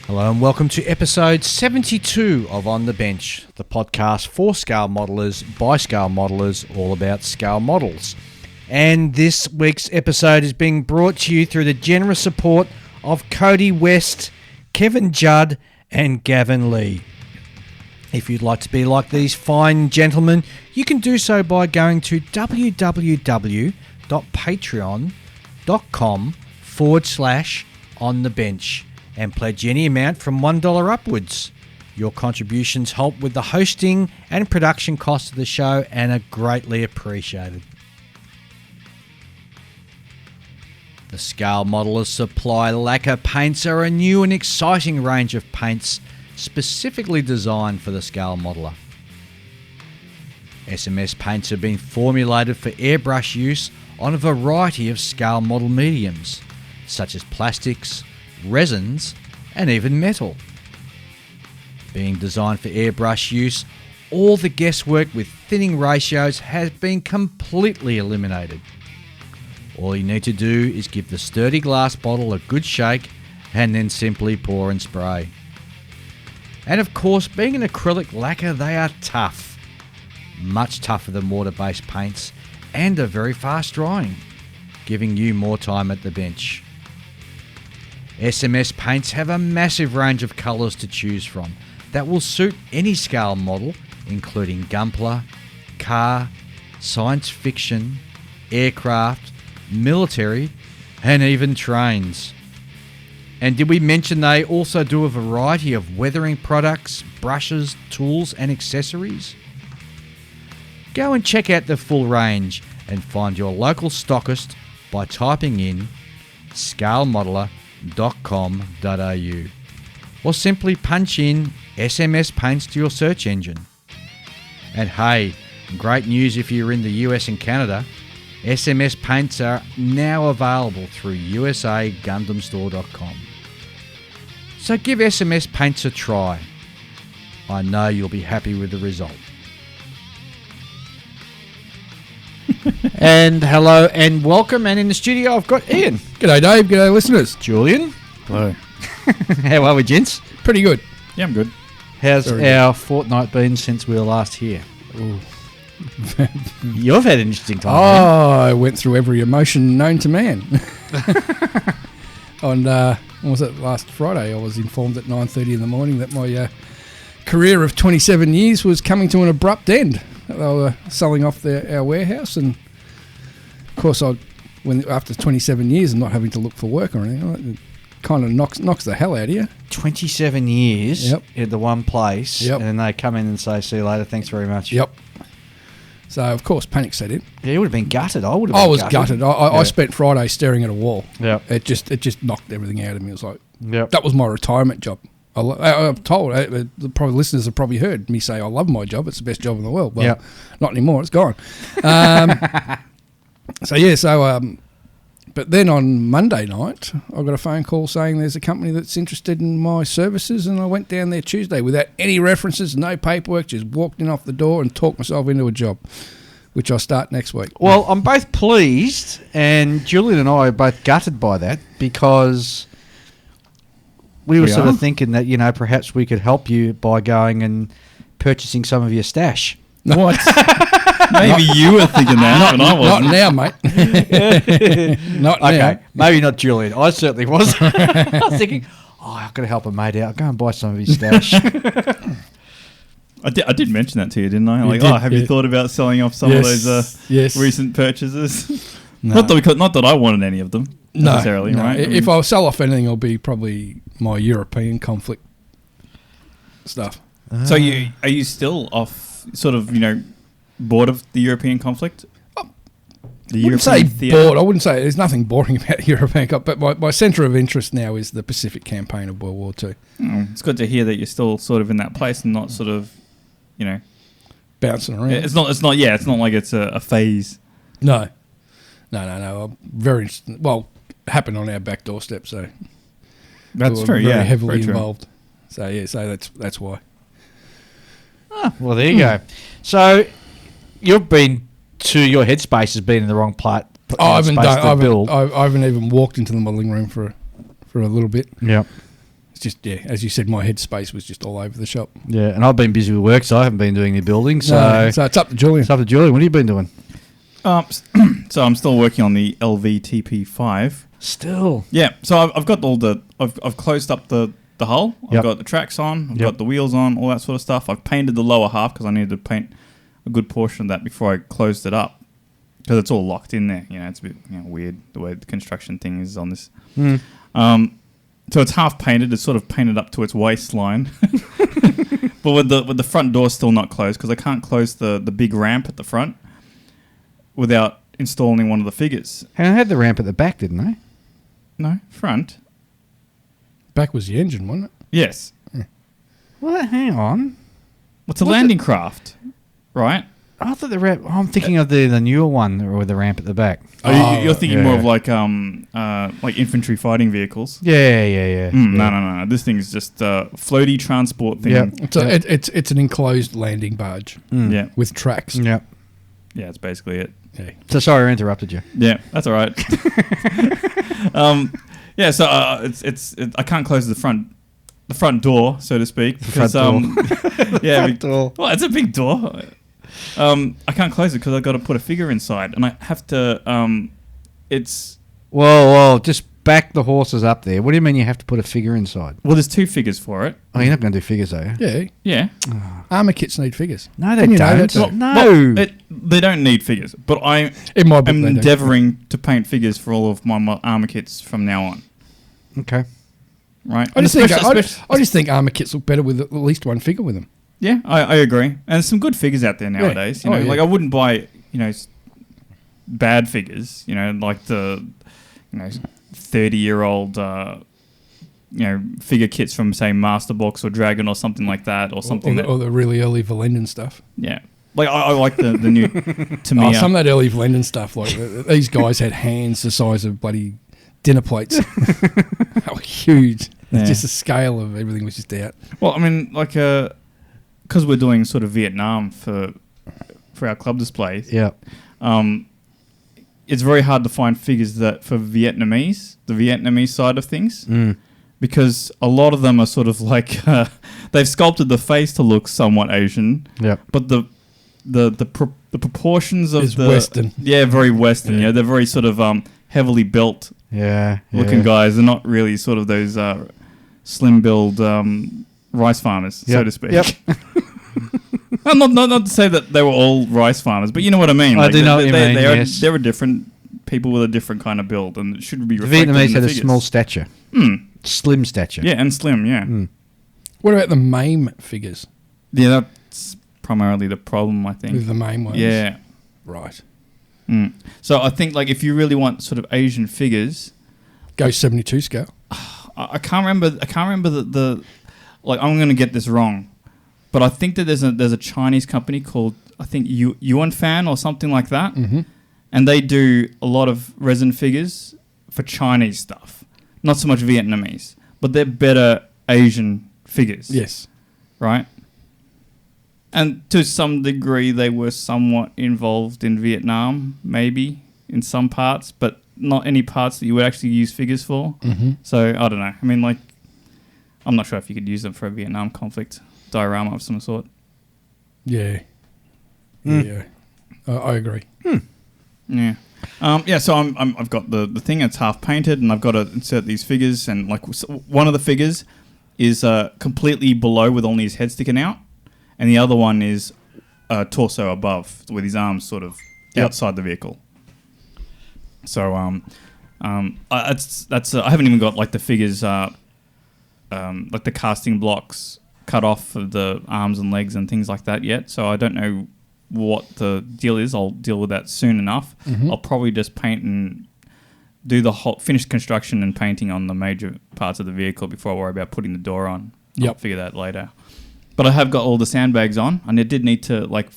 Hello and welcome to episode 72 of On the Bench, the podcast for scale modelers by scale modelers, all about scale models. And this week's episode is being brought to you through the generous support of Cody West, Kevin Judd and Gavin Lee. If you'd like to be like these fine gentlemen, you can do so by going to www.patreon.com/onthebench and pledge any amount from $1 upwards. Your contributions help with the hosting and production costs of the show and are greatly appreciated. The Scale Modelers Supply Lacquer Paints are a new and exciting range of paints specifically designed for the scale modeler. SMS paints have been formulated for airbrush use on a variety of scale model mediums, such as plastics, resins, and even metal. Being designed for airbrush use, all the guesswork with thinning ratios has been completely eliminated. All you need to do is give the sturdy glass bottle a good shake and then simply pour and spray. And of course, being an acrylic lacquer, they are tough. Much tougher than water-based paints and are very fast drying, giving you more time at the bench. SMS paints have a massive range of colours to choose from that will suit any scale model, including Gunpla, car, science fiction, aircraft, military, and even trains. And did we mention they also do a variety of weathering products, brushes, tools, and accessories? Go and check out the full range and find your local stockist by typing in scalemodeler.com.au or simply punch in SMS paints to your search engine. And hey, great news if you're in the US and Canada, SMS paints are now available through usagundamstore.com. So give SMS paints a try. I know you'll be happy with the result. And hello and welcome, and in the studio I've got Ian. G'day Dave, g'day listeners. Julian. Hello. How are we, gents? Pretty good. Yeah, I'm good. How's Very our fortnight been since we were last here? You've had an interesting time. I went through every emotion known to man. On, what was it, last Friday, I was informed at 9:30 in the morning that my career of 27 years was coming to an abrupt end. They were selling off our warehouse, and of course, after 27 years and not having to look for work or anything, it kind of knocks the hell out of you. 27 years at the one place, Yep. and then they come in and say, see you later, thanks very much. Yep. So, of course, panic set in. Yeah, you would have been gutted. I would have been I was gutted. I spent Friday staring at a wall. Yeah. It just knocked everything out of me. It was like, Yep. that was my retirement job. I'm told, probably listeners have probably heard me say I love my job. It's the best job in the world. Well, not anymore. It's gone. But then on Monday night, I got a phone call saying there's a company that's interested in my services, and I went down there Tuesday without any references, no paperwork, just walked in off the door and talked myself into a job, which I'll start next week. Well, I'm both pleased, and Julian and I are both gutted by that, because we were sort of thinking that, perhaps we could help you by going and purchasing some of your stash. What? Maybe you were thinking that, but I wasn't. Not now, mate. Not now. Maybe not Julian. I certainly was. I was thinking, I've got to help a mate out. I'll go and buy some of his stash. I did mention that to you, didn't I? You Like, did, have you thought about selling off some of those recent purchases? No. Not that I wanted any of them necessarily, no. right? If I sell off anything, it'll be probably my European conflict stuff. So are you still off, sort of, bored of the European conflict? I wouldn't say bored. I wouldn't say there's nothing boring about European conflict, but my centre of interest now is the Pacific campaign of World War II. It's good to hear that you're still sort of in that place and not sort of, bouncing around. It's not like it's a phase. No. I'm very interested. Well, it happened on our back doorstep, so that's we were true. Very yeah, heavily very involved. So that's why. Oh, well, there you go. So your headspace has been in the wrong part. I haven't even walked into the modelling room for a little bit. Yeah. It's just, as you said, my headspace was just all over the shop. Yeah, and I've been busy with work, so I haven't been doing any building. So, No, so it's up to Julian. it's up to Julian. What have you been doing? So I'm still working on the LVTP5. Still. Yeah, so I've got all the... I've closed up the hull. I've Yep. got the tracks on. I've Yep. got the wheels on, all that sort of stuff. I've painted the lower half because I needed to paint a good portion of that before I closed it up. Because it's all locked in there. You know, it's a bit weird the way the construction thing is on this. So it's half painted. It's sort of painted up to its waistline. But with the front door still not closed because I can't close the big ramp at the front without installing one of the figures. And I had the ramp at the back, didn't they? No, front. Back was the engine, wasn't it? Yes. Well, hang on. It's a landing craft, right? I thought the ramp... I'm thinking of the newer one with the ramp at the back. Oh, you're thinking more yeah. of like infantry fighting vehicles. Yeah. No. This thing is just a floaty transport thing. Yep. It's an enclosed landing barge Yeah. with tracks. Yep. Yeah, that's basically it. Yeah. So sorry I interrupted you. Yeah, that's all right. Yeah, so I can't close the front door, so to speak. front door. Yeah, Front door. well, it's a big door. I can't close it because I've got to put a figure inside, and I have to. It's Whoa, just back the horses up there. What do you mean you have to put a figure inside? well, there's 2 figures for it. Oh, you're not going to do figures, are you? Yeah. Yeah. Armour kits need figures. No, they Didn't you know don't. that too? No. Well, they don't need figures, but I In my book, am they don't. endeavouring to paint figures for all of my armor kits from now on. Okay. Right. I And just think armour kits look better with at least one figure with them. Yeah, I agree. And there's some good figures out there nowadays. You know, yeah. like I wouldn't buy, bad figures, like the, 30-year-old, figure kits from, say, Masterbox or Dragon or something like that or something Or the really early Valendon stuff. yeah. Like I like the new Tamiya. Some of that early Valendon stuff, like these guys had hands the size of bloody dinner plates. They were huge. Yeah. Just the scale of everything was just out. Well, I mean, like, because we're doing sort of Vietnam for our club displays. Yeah. It's very hard to find figures that for the Vietnamese side of things, because a lot of them are sort of like they've sculpted the face to look somewhat Asian. Yeah. But the proportions of It's the Western. yeah, very Western. Yeah. They're very sort of heavily built Yeah. looking guys. They're not really sort of those slim build rice farmers, so Yep. to speak. Yep. Not to say that they were all rice farmers, but you know what I mean. I do know what you mean, They yes. are different people with a different kind of build, and it should be The reflected in Vietnamese the had a figures. small stature. Slim stature. Yeah, and slim, yeah. What about the MAME figures? Yeah, that's primarily the problem, I think. With the MAME ones? Yeah. Right. So I think, like, if you really want sort of Asian figures, Go 72 scale. I can't remember the like, I'm going to get this wrong, but I think that there's a Chinese company called, I think, Yuan Fan or something like that, and they do a lot of resin figures for Chinese stuff, not so much Vietnamese, but they're better Asian figures. Yes. Right? And to some degree, they were somewhat involved in Vietnam, maybe, in some parts, but not any parts that you would actually use figures for. So, I don't know. I mean, like, I'm not sure if you could use them for a Vietnam conflict diorama of some sort. Yeah. Yeah. I agree. Yeah. So I've got the thing, it's half painted, and I've got to insert these figures, and like one of the figures is completely below with only his head sticking out, and the other one is torso above with his arms sort of outside the vehicle. So that's I haven't even got like the figures like the casting blocks cut off of the arms and legs and things like that yet. So I don't know what the deal is. I'll deal with that soon enough. I'll probably just paint and do the whole finished construction and painting on the major parts of the vehicle before I worry about putting the door on. I'll figure that later. But I have got all the sandbags on, and I did need to like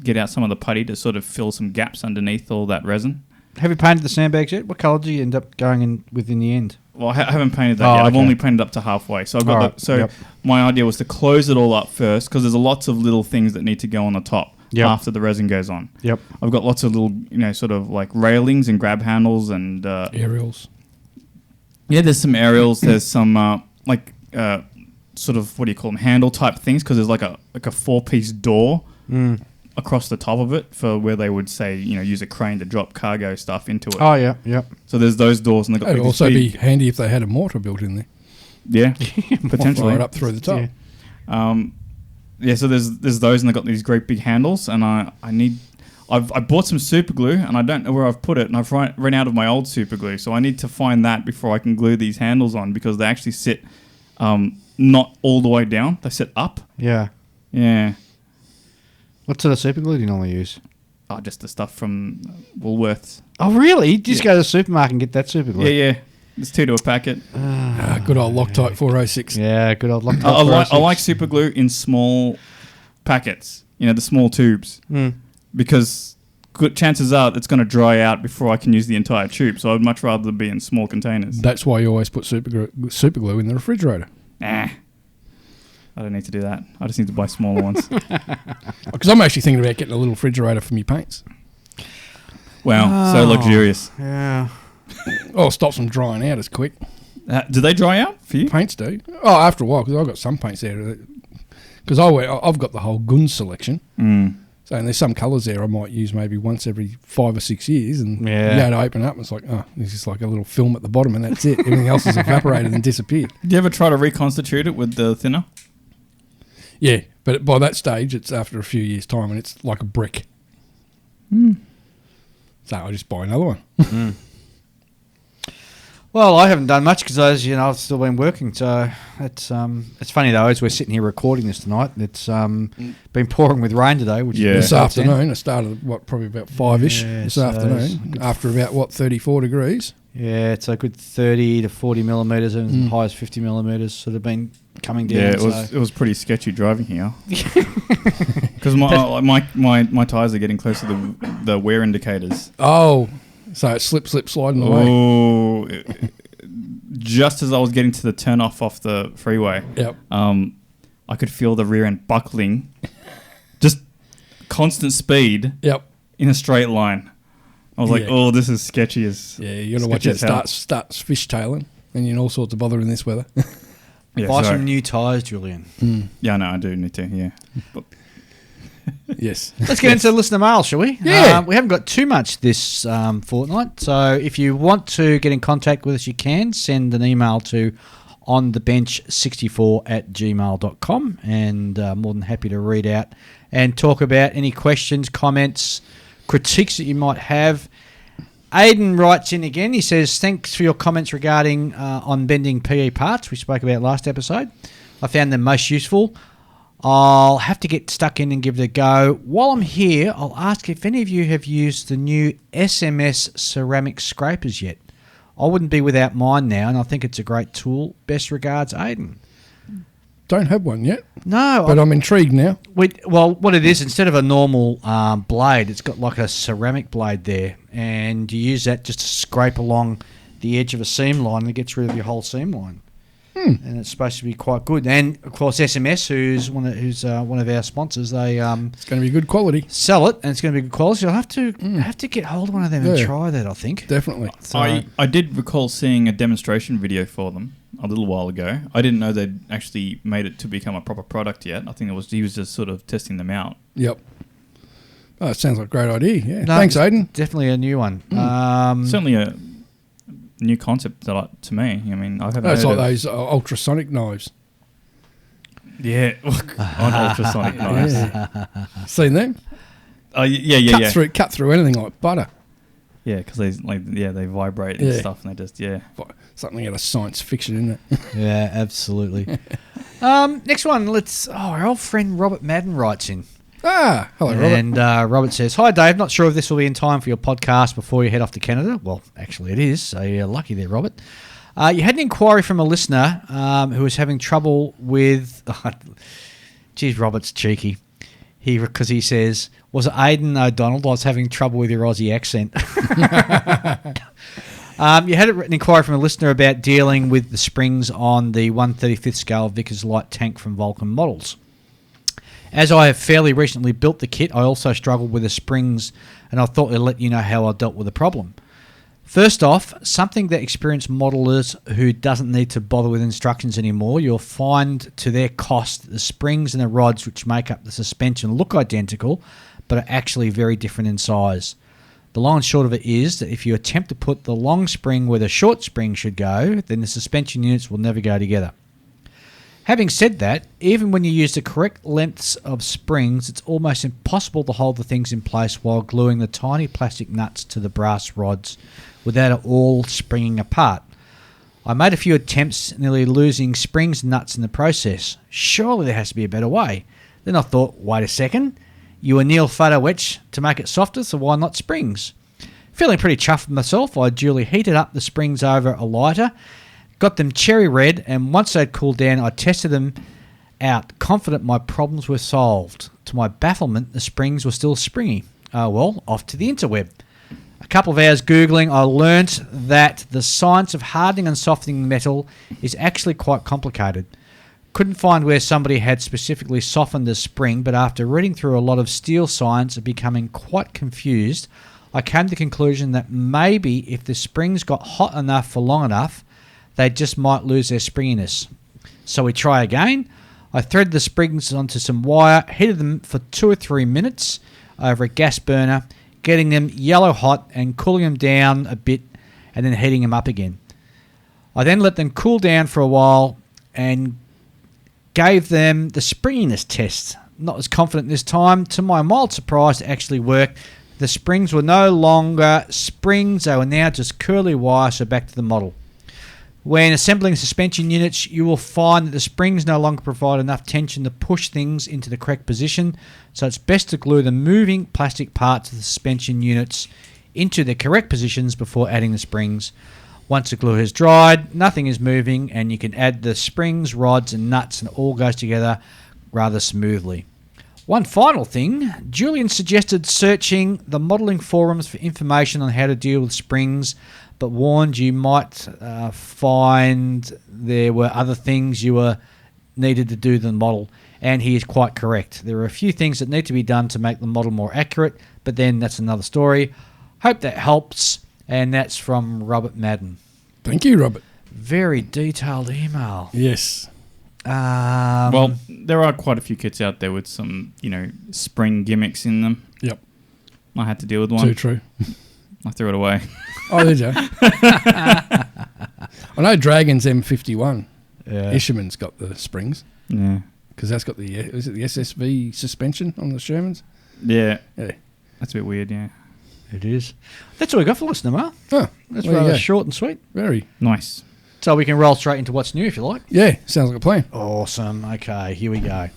get out some of the putty to sort of fill some gaps underneath all that resin. Have you painted the sandbags yet? What colour did you end up going in with in the end? Well, I haven't painted that yet. I've only painted up to halfway. So I've got my idea was to close it all up first, because there's lots of little things that need to go on the top after the resin goes on. Yep. I've got lots of little, sort of like railings and grab handles and Aerials. Yeah, there's some aerials. There's some sort of, what do you call them, handle type things, because there's like a 4-piece door across the top of it for where they would say, use a crane to drop cargo stuff into it. Oh, yeah, yeah. So there's those doors, and they've got It'd also be handy if they had a mortar built in there. Yeah, potentially. Right up through the top. Yeah. So there's those, and they've got these great big handles, and I bought some super glue, and I don't know where I've put it, and I've run out of my old super glue, so I need to find that before I can glue these handles on, because they actually sit not all the way down. They sit up. Yeah. Yeah. What sort of super glue do you normally use? Oh, just the stuff from Woolworths. Oh, really? You just go to the supermarket and get that super glue? Yeah. It's 2 to a packet. Good old Loctite 406. Yeah, good old Loctite. I like super glue in small packets, the small tubes, because good chances are it's going to dry out before I can use the entire tube. So I'd much rather be in small containers. That's why you always put super glue in the refrigerator. I don't need to do that. I just need to buy smaller ones. Because I'm actually thinking about getting a little refrigerator for me paints. Wow, so luxurious. Yeah. Oh, stops them drying out as quick. Do they dry out for you? Paints do. Oh, after a while, because I've got some paints there. Because I've got the whole gun selection. So and there's some colours there I might use maybe once every 5 or 6 years, and you go to open up and it's like, there's just like a little film at the bottom, and that's it. Everything else has evaporated and disappeared. Did you ever try to reconstitute it with the thinner? Yeah, but by that stage, it's after a few years' time, and it's like a brick. So I just buy another one. Well, I haven't done much because, I've still been working. So it's funny though, as we're sitting here recording this tonight, it's been pouring with rain today. Which this afternoon, it started probably about 5-ish this afternoon, after about 34 degrees. Yeah, it's a good 30 to 40 millimetres, and as high as 50 millimetres. So they've been coming down. Yeah, it was pretty sketchy driving here because my tyres are getting close to the wear indicators. Oh. So it's slip, sliding away. Oh, just as I was getting to the turn off the freeway, I could feel the rear end buckling, just constant speed in a straight line. I was like, oh, this is sketchy as... Yeah, you got to watch it starts fishtailing, and you're in all sorts of bother in this weather. Buy some new tyres, Julian. Yeah, no, I do need to, yeah. But yes. Let's get into listener mail, shall we? Yeah. We haven't got too much this fortnight, so if you want to get in contact with us, you can send an email to onthebench64@gmail.com, and more than happy to read out and talk about any questions, comments, critiques that you might have. Aidan writes in again. He says, thanks for your comments regarding on bending PE parts we spoke about last episode. I found them most useful. I'll have to get stuck in and give it a go. While I'm here, I'll ask if any of you have used the new SMS ceramic scrapers yet. I wouldn't be without mine now, and I think it's a great tool. Best regards, Aidan. Don't have one yet. No. But I'm intrigued now. Well, what it is, instead of a normal blade, it's got like a ceramic blade there, and you use that just to scrape along the edge of a seam line, and it gets rid of your whole seam line. And it's supposed to be quite good. And of course, SMS, who's one of our sponsors, they it's going to be good quality. Sell it, and it's going to be good quality. I'll have to get hold of one of them and try that. I think definitely. So I did recall seeing a demonstration video for them a little while ago. I didn't know they'd actually made it to become a proper product yet. I think he was just sort of testing them out. Yep. Oh, it sounds like a great idea. Yeah. No, thanks, Aidan. Definitely a new one. Certainly a new concept to me. I mean, I haven't. It's like those ultrasonic knives. Yeah, on ultrasonic knives. Seen them? Cut through anything like butter. Yeah, because they vibrate and stuff, and they just something out of science fiction, isn't it? Yeah, absolutely. Next one, our old friend Robert Madden writes in. Hello, Robert. And Robert says, hi, Dave. Not sure if this will be in time for your podcast before you head off to Canada. Well, actually it is, so you're lucky there, Robert. You had an inquiry from a listener who was having trouble with... geez, Robert's cheeky. Because he says, was it Aidan O'Donnell? I was having trouble with your Aussie accent. You had an inquiry from a listener about dealing with the springs on the 1/35th scale Vickers light tank from Vulcan models. As I have fairly recently built the kit, I also struggled with the springs, and I thought I'd let you know how I dealt with the problem. First off, something that experienced modelers who doesn't need to bother with instructions anymore, you'll find to their cost that the springs and the rods which make up the suspension look identical, but are actually very different in size. The long and short of it is that if you attempt to put the long spring where the short spring should go, then the suspension units will never go together. Having said that, even when you use the correct lengths of springs, it's almost impossible to hold the things in place while gluing the tiny plastic nuts to the brass rods without it all springing apart. I made a few attempts, nearly losing springs and nuts in the process. Surely there has to be a better way. Then I thought, wait a second, you anneal photo etch to make it softer, so why not springs? Feeling pretty chuffed with myself, I duly heated up the springs over a lighter, got them cherry red, and once they'd cooled down, I tested them out, confident my problems were solved. To my bafflement, the springs were still springy. Oh well, off to the interweb. A couple of hours Googling, I learnt that the science of hardening and softening metal is actually quite complicated. Couldn't find where somebody had specifically softened the spring, but after reading through a lot of steel science and becoming quite confused, I came to the conclusion that maybe if the springs got hot enough for long enough, they just might lose their springiness. So we try again. I threaded the springs onto some wire, heated them for 2 or 3 minutes over a gas burner, getting them yellow hot and cooling them down a bit and then heating them up again. I then let them cool down for a while and gave them the springiness test. Not as confident this time. To my mild surprise, it actually worked. The springs were no longer springs, they were now just curly wire, so back to the model. When assembling suspension units, you will find that the springs no longer provide enough tension to push things into the correct position, so it's best to glue the moving plastic parts of the suspension units into their correct positions before adding the springs. Once the glue has dried, nothing is moving, and you can add the springs, rods and nuts, and it all goes together rather smoothly. One final thing, Julian suggested searching the modelling forums for information on how to deal with springs, but warned you might find there were other things you were needed to do than the model, and he is quite correct. There are a few things that need to be done to make the model more accurate, but then that's another story. Hope that helps, and that's from Robert Madden. Thank you, Robert. Very detailed email. Yes. Well, there are quite a few kits out there with some, spring gimmicks in them. Yep. I had to deal with one. Too true. I threw it away. Oh, did you? I know Dragon's M51. Yeah. Isherman's got the springs. Yeah. Because that's got the SSV suspension on the Shermans? Yeah. Yeah. That's a bit weird, yeah. It is. That's all we got for listener mail. Oh, That's there you rather go. short and sweet. Very. Nice. So we can roll straight into what's new if you like. Yeah, sounds like a plan. Awesome. Okay, here we go.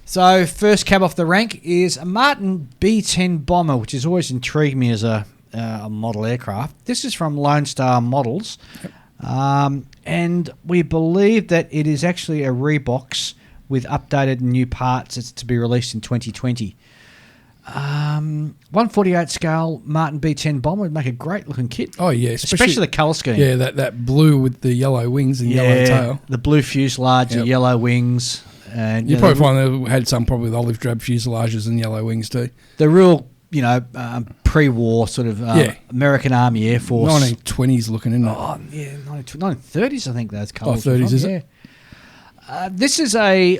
So first cab off the rank is a Martin B-10 bomber, which has always intrigued me as a model aircraft. This is from Lone Star Models. Yep. And we believe that it is actually a rebox with updated new parts. It's to be released in 2020. 148 scale Martin B-10 bomber would make a great looking kit. Oh, yeah. Especially the colour scheme. Yeah, that blue with the yellow wings and yellow tail. The blue fuselage, the yellow wings. And you probably find they had some probably with olive drab fuselages and yellow wings too. The real, pre-war sort of American Army Air Force. 1920s looking, isn't it? Oh, yeah, 1930s, I think those colours. 30s, is it? This is a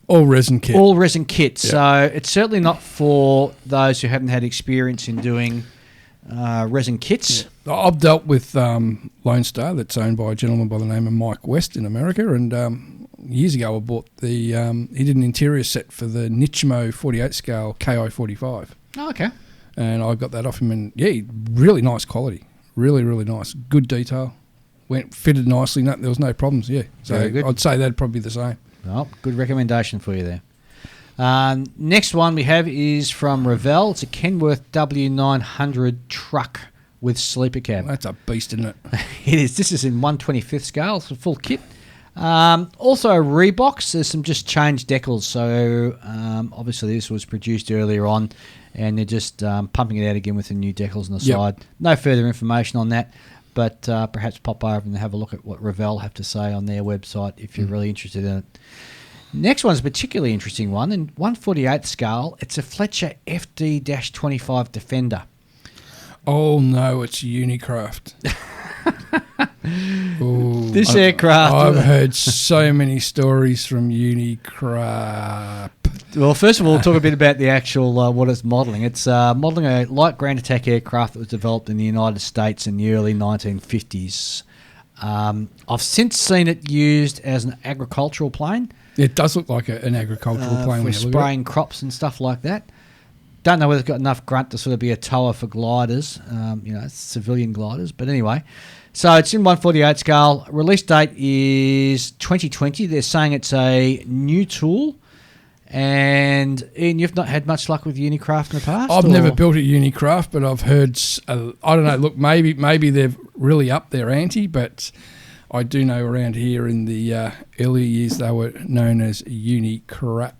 all resin kit. All resin kit. Yeah. So it's certainly not for those who haven't had experience in doing resin kits. Yeah. I've dealt with Lone Star, that's owned by a gentleman by the name of Mike West in America, and years ago I bought he did an interior set for the Nichimo 48 scale KI 45. Oh, okay. And I got that off him, and really nice quality, really nice, good detail, fitted nicely. No, there was no problems. Yeah, so I'd say that'd probably be the same. Well, good recommendation for you there. Next one we have is from Revell. It's a Kenworth W900 truck with sleeper cab. That's a beast, isn't it? It is. This is in 1/25th scale. It's a full kit. Also a rebox. There's some just changed decals. So obviously this was produced earlier on, and they're just pumping it out again with the new decals on the side. No further information on that, but perhaps pop over and have a look at what Revell have to say on their website if you're really interested in it. Next one's a particularly interesting one. In 1/48th scale, it's a Fletcher FD-25 Defender. Oh no, it's Unicraft. Ooh, This aircraft. I've heard so many stories from Unicraft. Well, first of all, we'll talk a bit about the actual what it's modelling. It's modelling a light ground attack aircraft that was developed in the United States in the early 1950s. I've since seen it used as an agricultural plane. It does look like an agricultural plane for when you look at spraying crops and stuff like that. Don't know whether it's got enough grunt to sort of be a tower for gliders, civilian gliders. But anyway, so it's in 1/48 scale. Release date is 2020. They're saying it's a new tool. And Ian, you've not had much luck with Unicraft in the past? I've never built a Unicraft, but I've heard, I don't know, look, maybe they're really up their ante, but I do know around here in the earlier years they were known as Unicraft.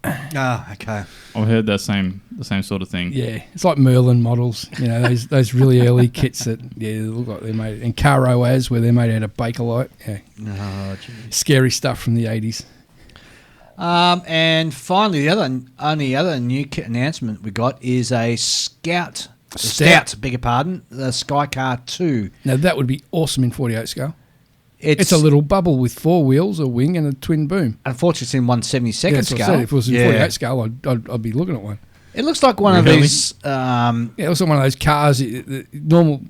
Ah, okay. I've heard the same sort of thing. Yeah, it's like Merlin models, those really early kits that they look like they're made, and Caro As where they're made out of Bakelite. Yeah, Oh, geez. scary stuff from the 80s. And finally, the only other new kit announcement we got is a Stout, beg your pardon, the Skycar 2. Now that would be awesome in 48 scale. It's a little bubble with 4 wheels, a wing, and a twin boom. Unfortunately, it's in 1/72nd That's what I scale. said. If it was in 48 scale, I'd be looking at one. It looks like one of Really? these. Yeah, it looks like one of those cars. Normal.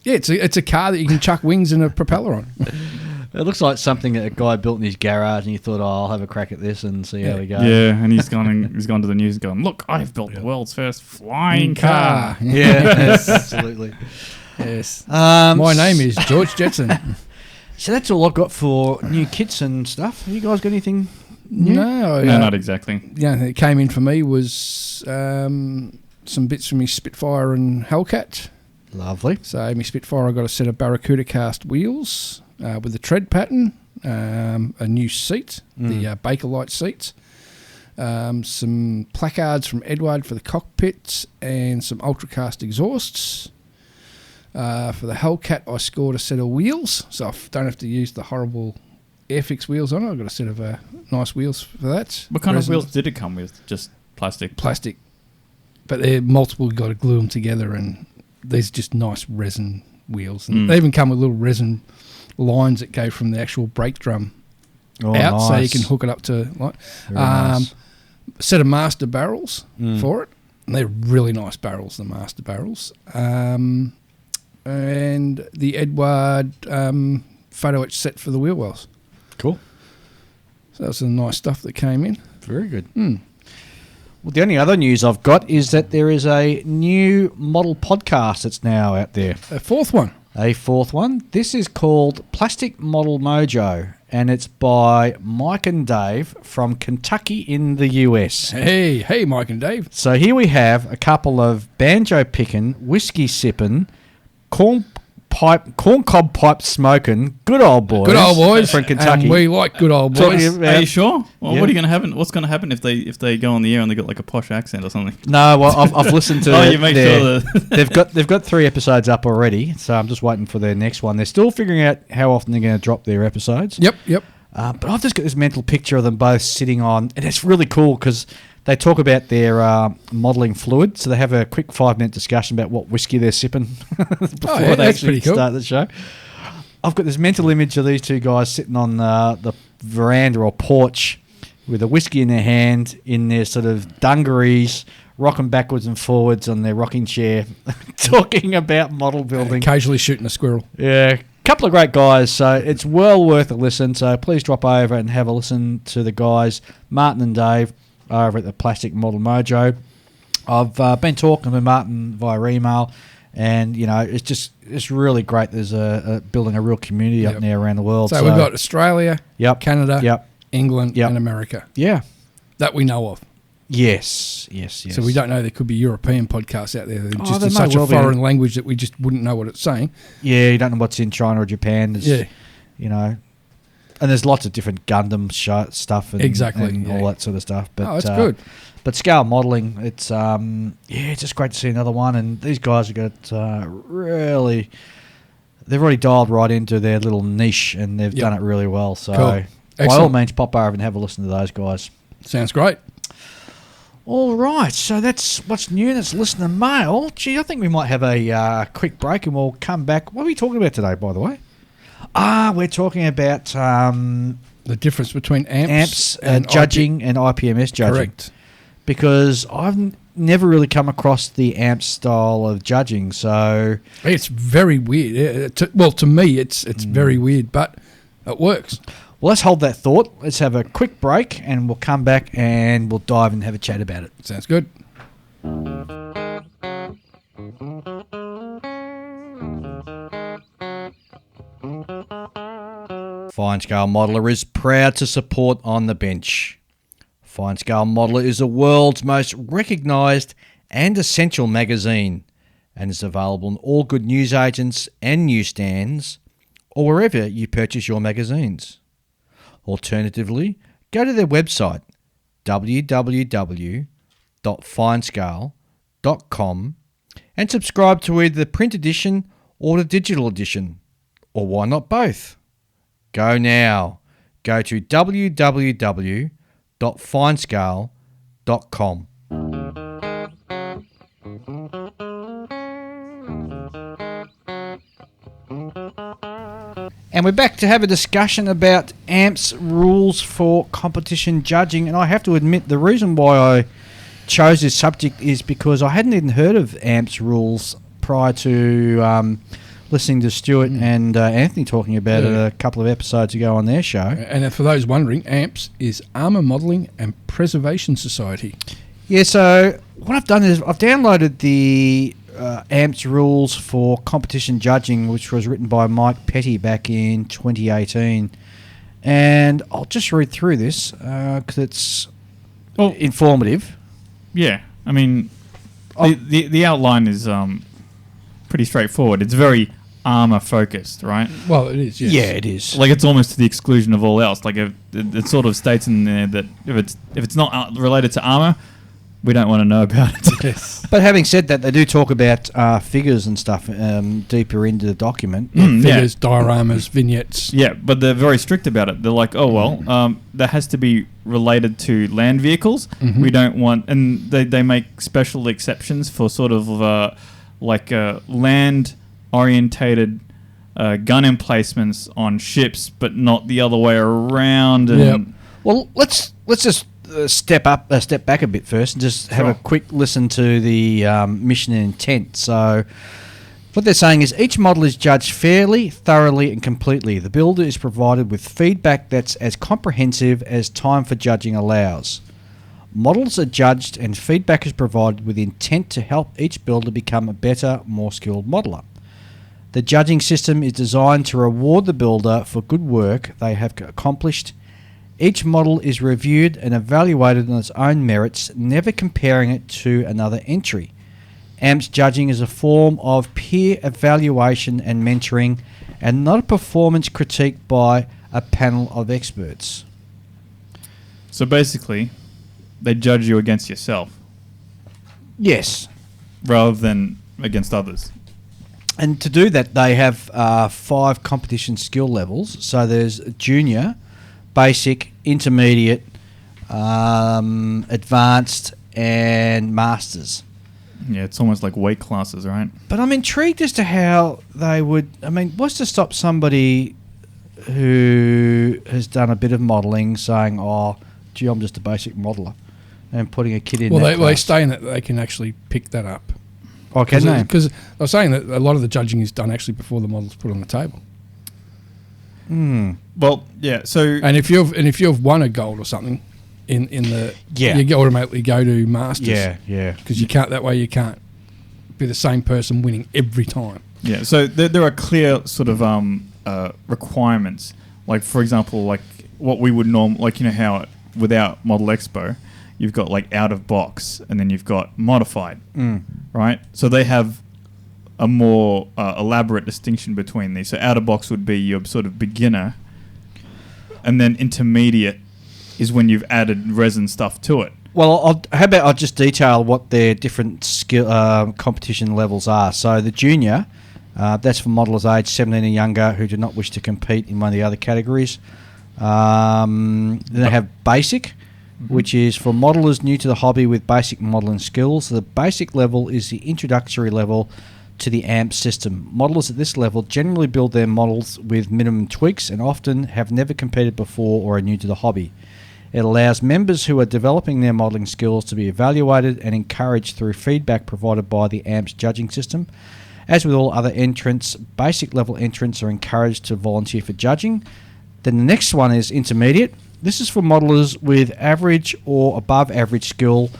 Yeah, it's a car that you can chuck wings and a propeller on. It looks like something that a guy built in his garage, and he thought, I'll have a crack at this and see how we go. Yeah, and he's gone to the news and gone, look, I've built the world's first flying car. Yeah, yes, absolutely. Yes. Um, My name is George Jetson. So that's all I've got for new kits and stuff. Have you guys got anything new? No, No, not exactly. Yeah, that came in for me was some bits from my Spitfire and Hellcat. Lovely. So my Spitfire, I got a set of Barracuda cast wheels with the tread pattern, a new seat, the Bakelite seats, some placards from Edward for the cockpit, and some ultracast exhausts. For the Hellcat, I scored a set of wheels, so I don't have to use the horrible Airfix wheels on it. I've got a set of nice wheels for that. What kind Resin- of wheels did it come with? Just plastic? Plastic. But they're multiple, you've got to glue them together, and these are just nice resin wheels. And they even come with little resin lines that go from the actual brake drum out, so you can hook it up to... Nice. Set of master barrels for it. And they're really nice barrels, the master barrels. And the Edward photo etch set for the wheel wells. Cool. So that's some nice stuff that came in. Very good. Well, the only other news I've got is that there is a new model podcast that's now out there. A fourth one. A fourth one. This is called Plastic Model Mojo, and it's by Mike and Dave from Kentucky in the US. Hey, Mike and Dave. So here we have a couple of banjo picking, whiskey sipping, corn cob pipe smoking, good old boys. Good old boys from Kentucky. And we like good old Talking boys. about- Are you sure? Well, Yeah. what are you going to happen? What's going to happen if they go on the air and they got like a posh accent or something? No, well, I've listened to. Oh, you make sure that they've got 3 episodes up already, so I'm just waiting for their next one. They're still figuring out how often they're going to drop their episodes. Yep. But I've just got this mental picture of them both sitting on, and it's really cool because they talk about their modelling fluid. So they have a quick 5-minute discussion about what whiskey they're sipping before they that's actually pretty cool. start the show. I've got this mental image of these two guys sitting on the veranda or porch with a whiskey in their hand, in their sort of dungarees, rocking backwards and forwards on their rocking chair, talking about model building. Occasionally shooting a squirrel. Yeah, couple of great guys, so it's well worth a listen. So please drop over and have a listen to the guys, Martin and Dave, over at the Plastic Model Mojo. I've been talking to Martin via email, and it's really great. There's a building a real community up there around the world. So we've got Australia, Canada, England, and America. Yeah. That we know of. Yes. So we don't know, there could be European podcasts out there that are just there in may such well a be. foreign language that we just wouldn't know what it's saying. Yeah, you don't know what's in China or Japan. There's, Yeah. And there's lots of different Gundam stuff and, Exactly, and yeah. all that sort of stuff. But, That's good. But scale modelling, it's it's just great to see another one. And these guys have got they've already dialed right into their little niche, and they've done it really well. So Cool. by all Excellent. means, pop over and have a listen to those guys. Sounds great. All right, so that's what's new. That's listener mail. Gee, I think we might have a quick break and we'll come back. What are we talking about today, by the way? We're talking about The difference between AMPS, and judging and IPMS judging. Correct. Because I've never really come across the AMPS style of judging, so... It's very weird. To me, it's very weird, but it works. Well, let's hold that thought. Let's have a quick break and we'll come back and we'll dive and have a chat about it. Sounds good. Fine Scale Modeller is proud to support On the Bench. Fine Scale Modeller is the world's most recognised and essential magazine and is available in all good newsagents and newsstands or wherever you purchase your magazines. Alternatively, go to their website www.finescale.com and subscribe to either the print edition or the digital edition, or why not both? Go now. Go to www.finescale.com. And we're back to have a discussion about AMPS rules for competition judging. And I have to admit, the reason why I chose this subject is because I hadn't even heard of AMPS rules prior to listening to Stuart and Anthony talking about it a couple of episodes ago on their show. And for those wondering, AMPS is Armour Modelling and Preservation Society. Yeah, so what I've done is I've downloaded the AMPS rules for competition judging, which was written by Mike Petty back in 2018. And I'll just read through this because it's informative. Yeah, I mean, the outline is pretty straightforward. It's very armor focused, right? Well, it is, yes. Yeah, it is. Like, it's almost to the exclusion of all else. Like, it sort of states in there that if it's not related to armor, we don't want to know about it. Yes. But having said that, they do talk about figures and stuff deeper into the document. Figures, dioramas, vignettes. Yeah, but they're very strict about it. They're like, that has to be related to land vehicles. Mm-hmm. We don't want... And they make special exceptions for sort of land-orientated gun emplacements on ships, but not the other way around. And Yep. Well, let's just step back a bit first and just have a quick listen to the mission and intent. So what they're saying is each model is judged fairly, thoroughly and completely. The builder is provided with feedback that's as comprehensive as time for judging allows. Models are judged and feedback is provided with intent to help each builder become a better, more skilled modeller. The judging system is designed to reward the builder for good work they have accomplished. Each model is reviewed and evaluated on its own merits, never comparing it to another entry. AMPS judging is a form of peer evaluation and mentoring and not a performance critique by a panel of experts. So basically, they judge you against yourself Yes. rather than against others. And to do that, they have 5 competition skill levels. So there's junior, basic, intermediate, advanced, and masters. Yeah, it's almost like weight classes, right? But I'm intrigued as to how they would... I mean, what's to stop somebody who has done a bit of modelling saying, gee, I'm just a basic modeller, and putting a kid in Well, that they class? stay in that they can actually pick that up. Oh, can they? Because they're saying that a lot of the judging is done actually before the model's put on the table. Well, yeah, so... And if you've won a gold or something in the... Yeah. You automatically go to masters. Yeah. Because you can't be the same person winning every time. Yeah, so there are clear sort of requirements. Like, for example, like what we would like, you know how without Model Expo, you've got like out of box and then you've got modified, right? So they have a more elaborate distinction between these. So out of box would be your sort of beginner, and then intermediate is when you've added resin stuff to it. Well, how about I just detail what their different skill competition levels are. So the junior, that's for modelers aged 17 and younger who do not wish to compete in one of the other categories. Then they have basic, which is for modelers new to the hobby with basic modelling skills. The basic level is the introductory level to the AMPS system. Modelers at this level generally build their models with minimum tweaks and often have never competed before or are new to the hobby. It allows members who are developing their modelling skills to be evaluated and encouraged through feedback provided by the AMPS judging system. As with all other entrants, basic level entrants are encouraged to volunteer for judging. Then the next one is intermediate. This is for modelers with average or above average skill.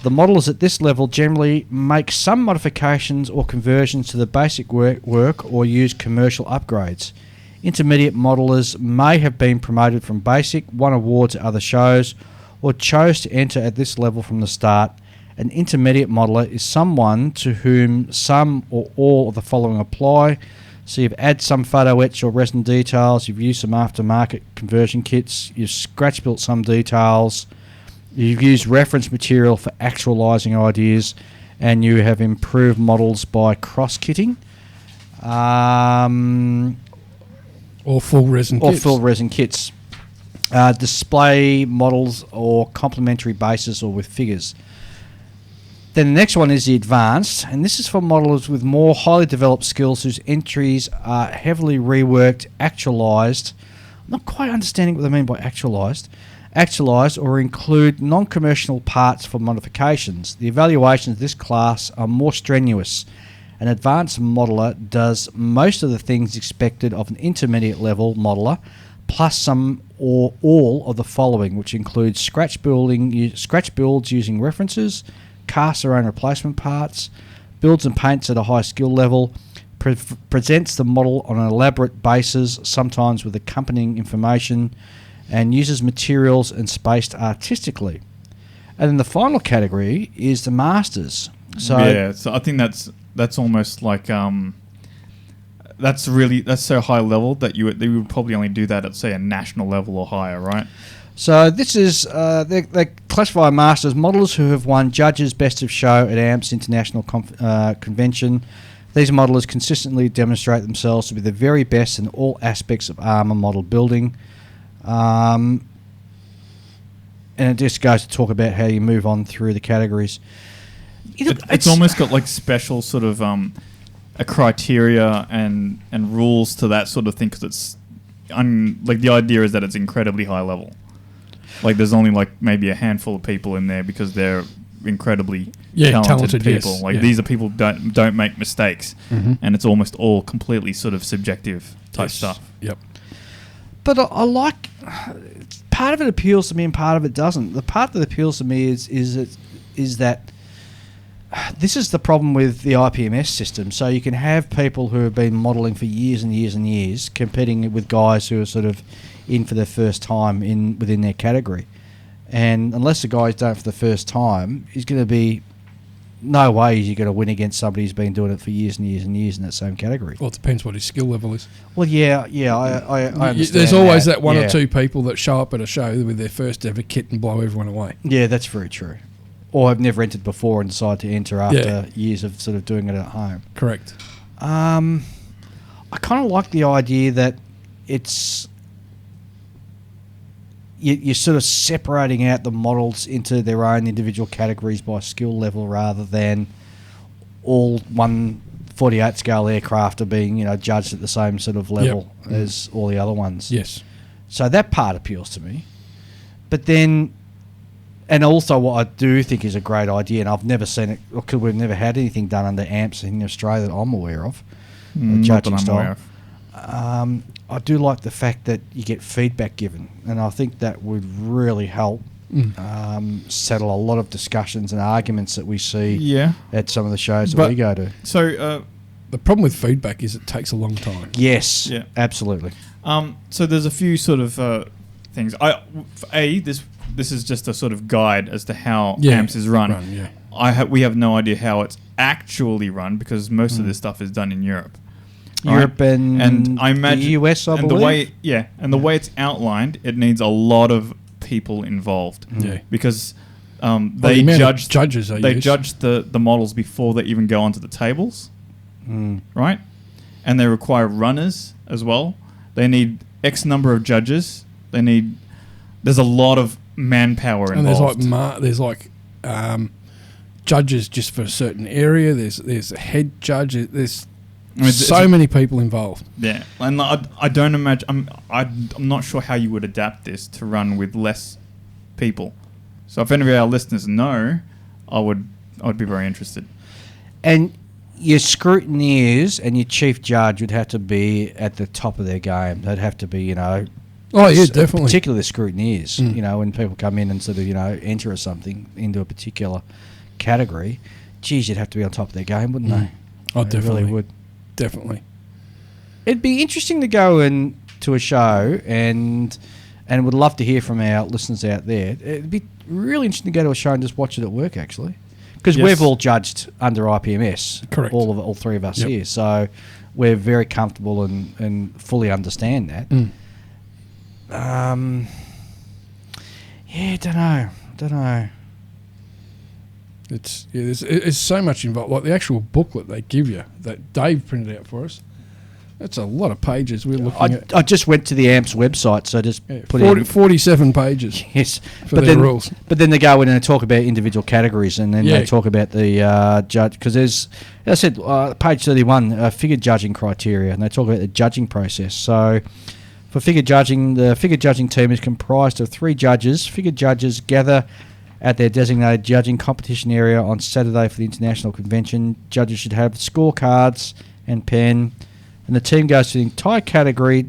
The modelers at this level generally make some modifications or conversions to the basic work or use commercial upgrades. Intermediate modelers may have been promoted from basic, won awards at other shows, or chose to enter at this level from the start. An intermediate modeler is someone to whom some or all of the following apply. So you've added some photo etch or resin details, you've used some aftermarket conversion kits, you've scratch built some details, you've used reference material for actualising ideas, and you have improved models by cross-kitting. Or full resin kits. Display models or complementary bases or with figures. Then the next one is the advanced, and this is for modelers with more highly developed skills whose entries are heavily reworked, actualised. I'm not quite understanding what they mean by actualised. Actualised or include non-commercial parts for modifications. The evaluations of this class are more strenuous. An advanced modeler does most of the things expected of an intermediate level modeler, plus some or all of the following, which includes scratch builds using references, casts their own replacement parts, builds and paints at a high skill level, presents the model on an elaborate basis, sometimes with accompanying information, and uses materials and spaced artistically. And then the final category is the masters. So I think that's almost like that's so high level that they would probably only do that at, say, a national level or higher, right? So this is they classify masters modelers who have won Judges Best of Show at AMPS International Convention. These modelers consistently demonstrate themselves to be the very best in all aspects of armour model building. And it just goes to talk about how you move on through the categories. It's almost got like special sort of a criteria and rules to that sort of thing, because it's like the idea is that it's incredibly high level. Like there's only like maybe a handful of people in there because they're incredibly talented people. Yes. Like these are people who don't make mistakes, and it's almost all completely sort of subjective type stuff. Yep. But I like part of it appeals to me and part of it doesn't. The part that appeals to me is that this is the problem with the IPMS system. So you can have people who have been modelling for years and years and years competing with guys who are sort of in for their first time within their category. And unless the guy's done it for the first time, he's going to be no way is he going to win against somebody who's been doing it for years and years and years in that same category. Well, it depends what his skill level is. Well, I understand. There's always that one or two people that show up at a show with their first ever kit and blow everyone away. Yeah, that's very true. Or have never entered before and decide to enter after years of sort of doing it at home. Correct. I kind of like the idea that it's you're sort of separating out the models into their own individual categories by skill level rather than all 1/48 scale aircraft are being judged at the same sort of level as all the other ones. Yes. So that part appeals to me. But then, and also what I do think is a great idea, and I've never seen it because we've never had anything done under AMPS in Australia that I'm aware of. Not that I'm aware of. I do like the fact that you get feedback given, and I think that would really help settle a lot of discussions and arguments that we see at some of the shows that we go to. So the problem with feedback is it takes a long time. Yes, absolutely. So there's a few sort of things. This is just a sort of guide as to how AMPS is run. We have no idea how it's actually run because most of this stuff is done in Europe. Europe and I imagine the US, I believe. The way it's outlined, it needs a lot of people involved. Because they judge the models before they even go onto the tables, right? And they require runners as well. They need X number of judges. There's a lot of manpower And involved. there's judges just for a certain area. There's a head judge. There's so many people involved. Yeah, and I don't imagine. I'm not sure how you would adapt this to run with less people. So if any of our listeners know, I would be very interested. And your scrutineers and your chief judge would have to be at the top of their game. They'd have to be, Oh yeah, definitely. Particularly the scrutineers. When people come in and sort of, enter something into a particular category, geez, you'd have to be on top of their game, wouldn't they? Oh, They definitely really would. Definitely. It'd be interesting to go to a show and would love to hear from our listeners out there. It'd be really interesting to go to a show and just watch it at work, actually. Because Yes. we've all judged under IPMS. Correct. All three of us Yep. here. So we're very comfortable and fully understand that. Yeah, don't know. It's so much involved. Like the actual booklet they give you that Dave printed out for us. That's a lot of pages we're looking at. I just went to the AMPS website, so just put 47 pages yes, for their rules. But then they go in and talk about individual categories, and then they talk about the judge, because there's, as I said, page 31, figure judging criteria, and they talk about the judging process. So for figure judging, the figure judging team is comprised of 3 judges. Figure judges gather at their designated judging competition area on Saturday for the International Convention. Judges should have scorecards and pen, and the team goes through the entire category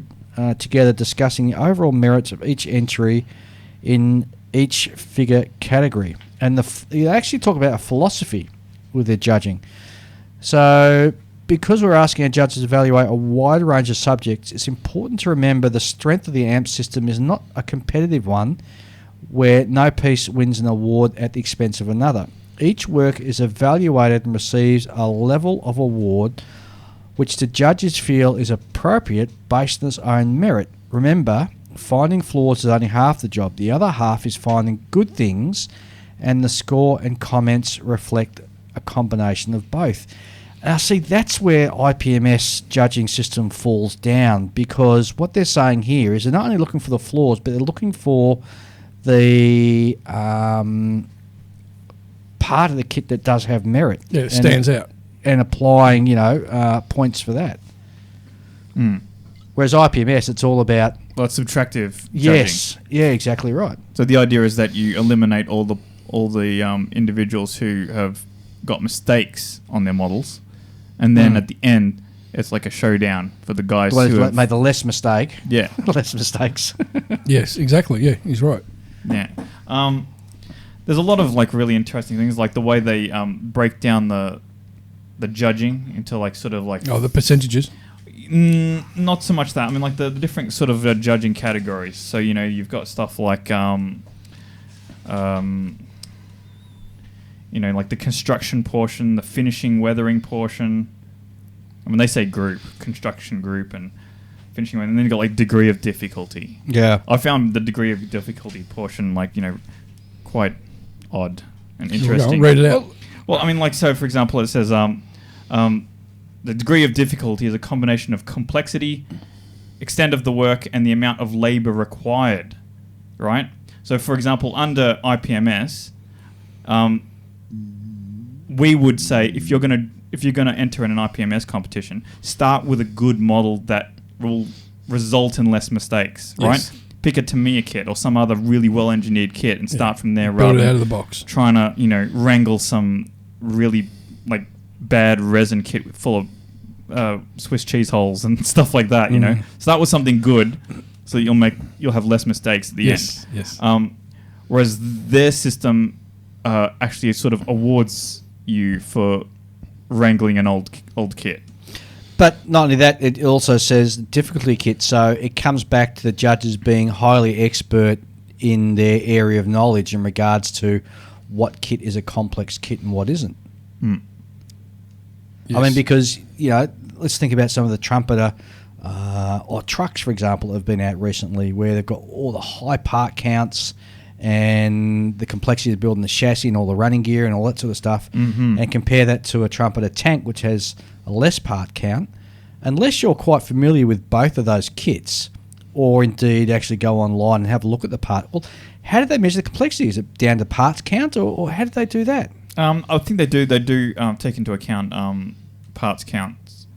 together, discussing the overall merits of each entry in each figure category. And they actually talk about a philosophy with their judging. So because we're asking our judges to evaluate a wide range of subjects, it's important to remember the strength of the AMPS system is not a competitive one where no piece wins an award at the expense of another. Each work is evaluated and receives a level of award which the judges feel is appropriate based on its own merit. Remember, finding flaws is only half the job. The other half is finding good things, and the score and comments reflect a combination of both. Now, see, that's where IPMS judging system falls down, because what they're saying here is they're not only looking for the flaws, but they're looking for the part of the kit that does have merit. Yeah, it stands out. And applying, points for that. Whereas IPMS, it's all about... Well, it's subtractive judging. Yes, yeah, exactly right. So the idea is that you eliminate all the individuals who have got mistakes on their models, and then at the end, it's like a showdown for the guys who have made the less mistake. Yeah. Less mistakes. Yes, exactly. Yeah, he's right. Yeah. There's a lot of really interesting things, like the way they break down the judging into the percentages. Not so much that. I mean, the different sort of judging categories. So you've got stuff like the construction portion, the finishing, weathering portion. I mean, they say group, construction group, and finishing, and then you got degree of difficulty. Yeah. I found the degree of difficulty portion quite odd and interesting. Read it out. Well, I mean, so for example, it says the degree of difficulty is a combination of complexity, extent of the work, and the amount of labor required, right? So, for example, under IPMS, we would say if you're gonna enter in an IPMS competition, start with a good model that will result in less mistakes, right? Yes. Pick a Tamiya kit or some other really well-engineered kit and start from there, Build rather it than out of the box. trying to wrangle some really bad resin kit full of Swiss cheese holes and stuff like that. Start with something good, so that you'll have less mistakes at the end. Yes. Whereas their system actually sort of awards you for wrangling an old kit. But not only that, it also says difficulty kit, so it comes back to the judges being highly expert in their area of knowledge in regards to what kit is a complex kit and what isn't. Yes. I mean, because, let's think about some of the trumpeter or trucks, for example, that have been out recently, where they've got all the high part counts and the complexity of building the chassis and all the running gear and all that sort of stuff, and compare that to a trumpeter tank, which has a less part count. Unless you're quite familiar with both of those kits, or indeed actually go online and have a look at the part, well, how do they measure the complexity? Is it down to parts count, or how do they do that? I think they do. They do take into account parts counts.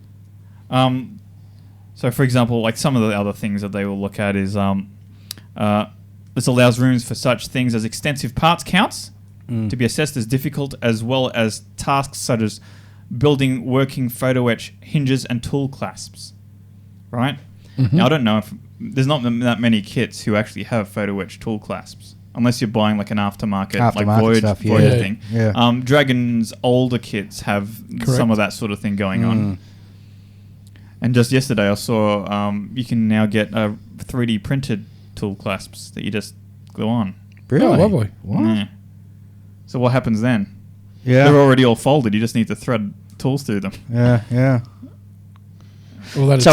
So, for example, like some of the other things that they will look at is this allows rooms for such things as extensive parts counts to be assessed as difficult, as well as tasks such as building working photo etch hinges and tool clasps. Right? Mm-hmm. Now, I don't know if there's not that many kits who actually have photo etch tool clasps, unless you're buying like an aftermarket like Voyager stuff, yeah. Voyager thing. Yeah. Dragon's older kits have some of that sort of thing going on. And just yesterday, I saw you can now get 3D printed tool clasps that you just glue on. Really? Oh, lovely. What? Yeah. So what happens then? Yeah. They're already all folded. You just need to thread tools through them. Yeah. Well, that'd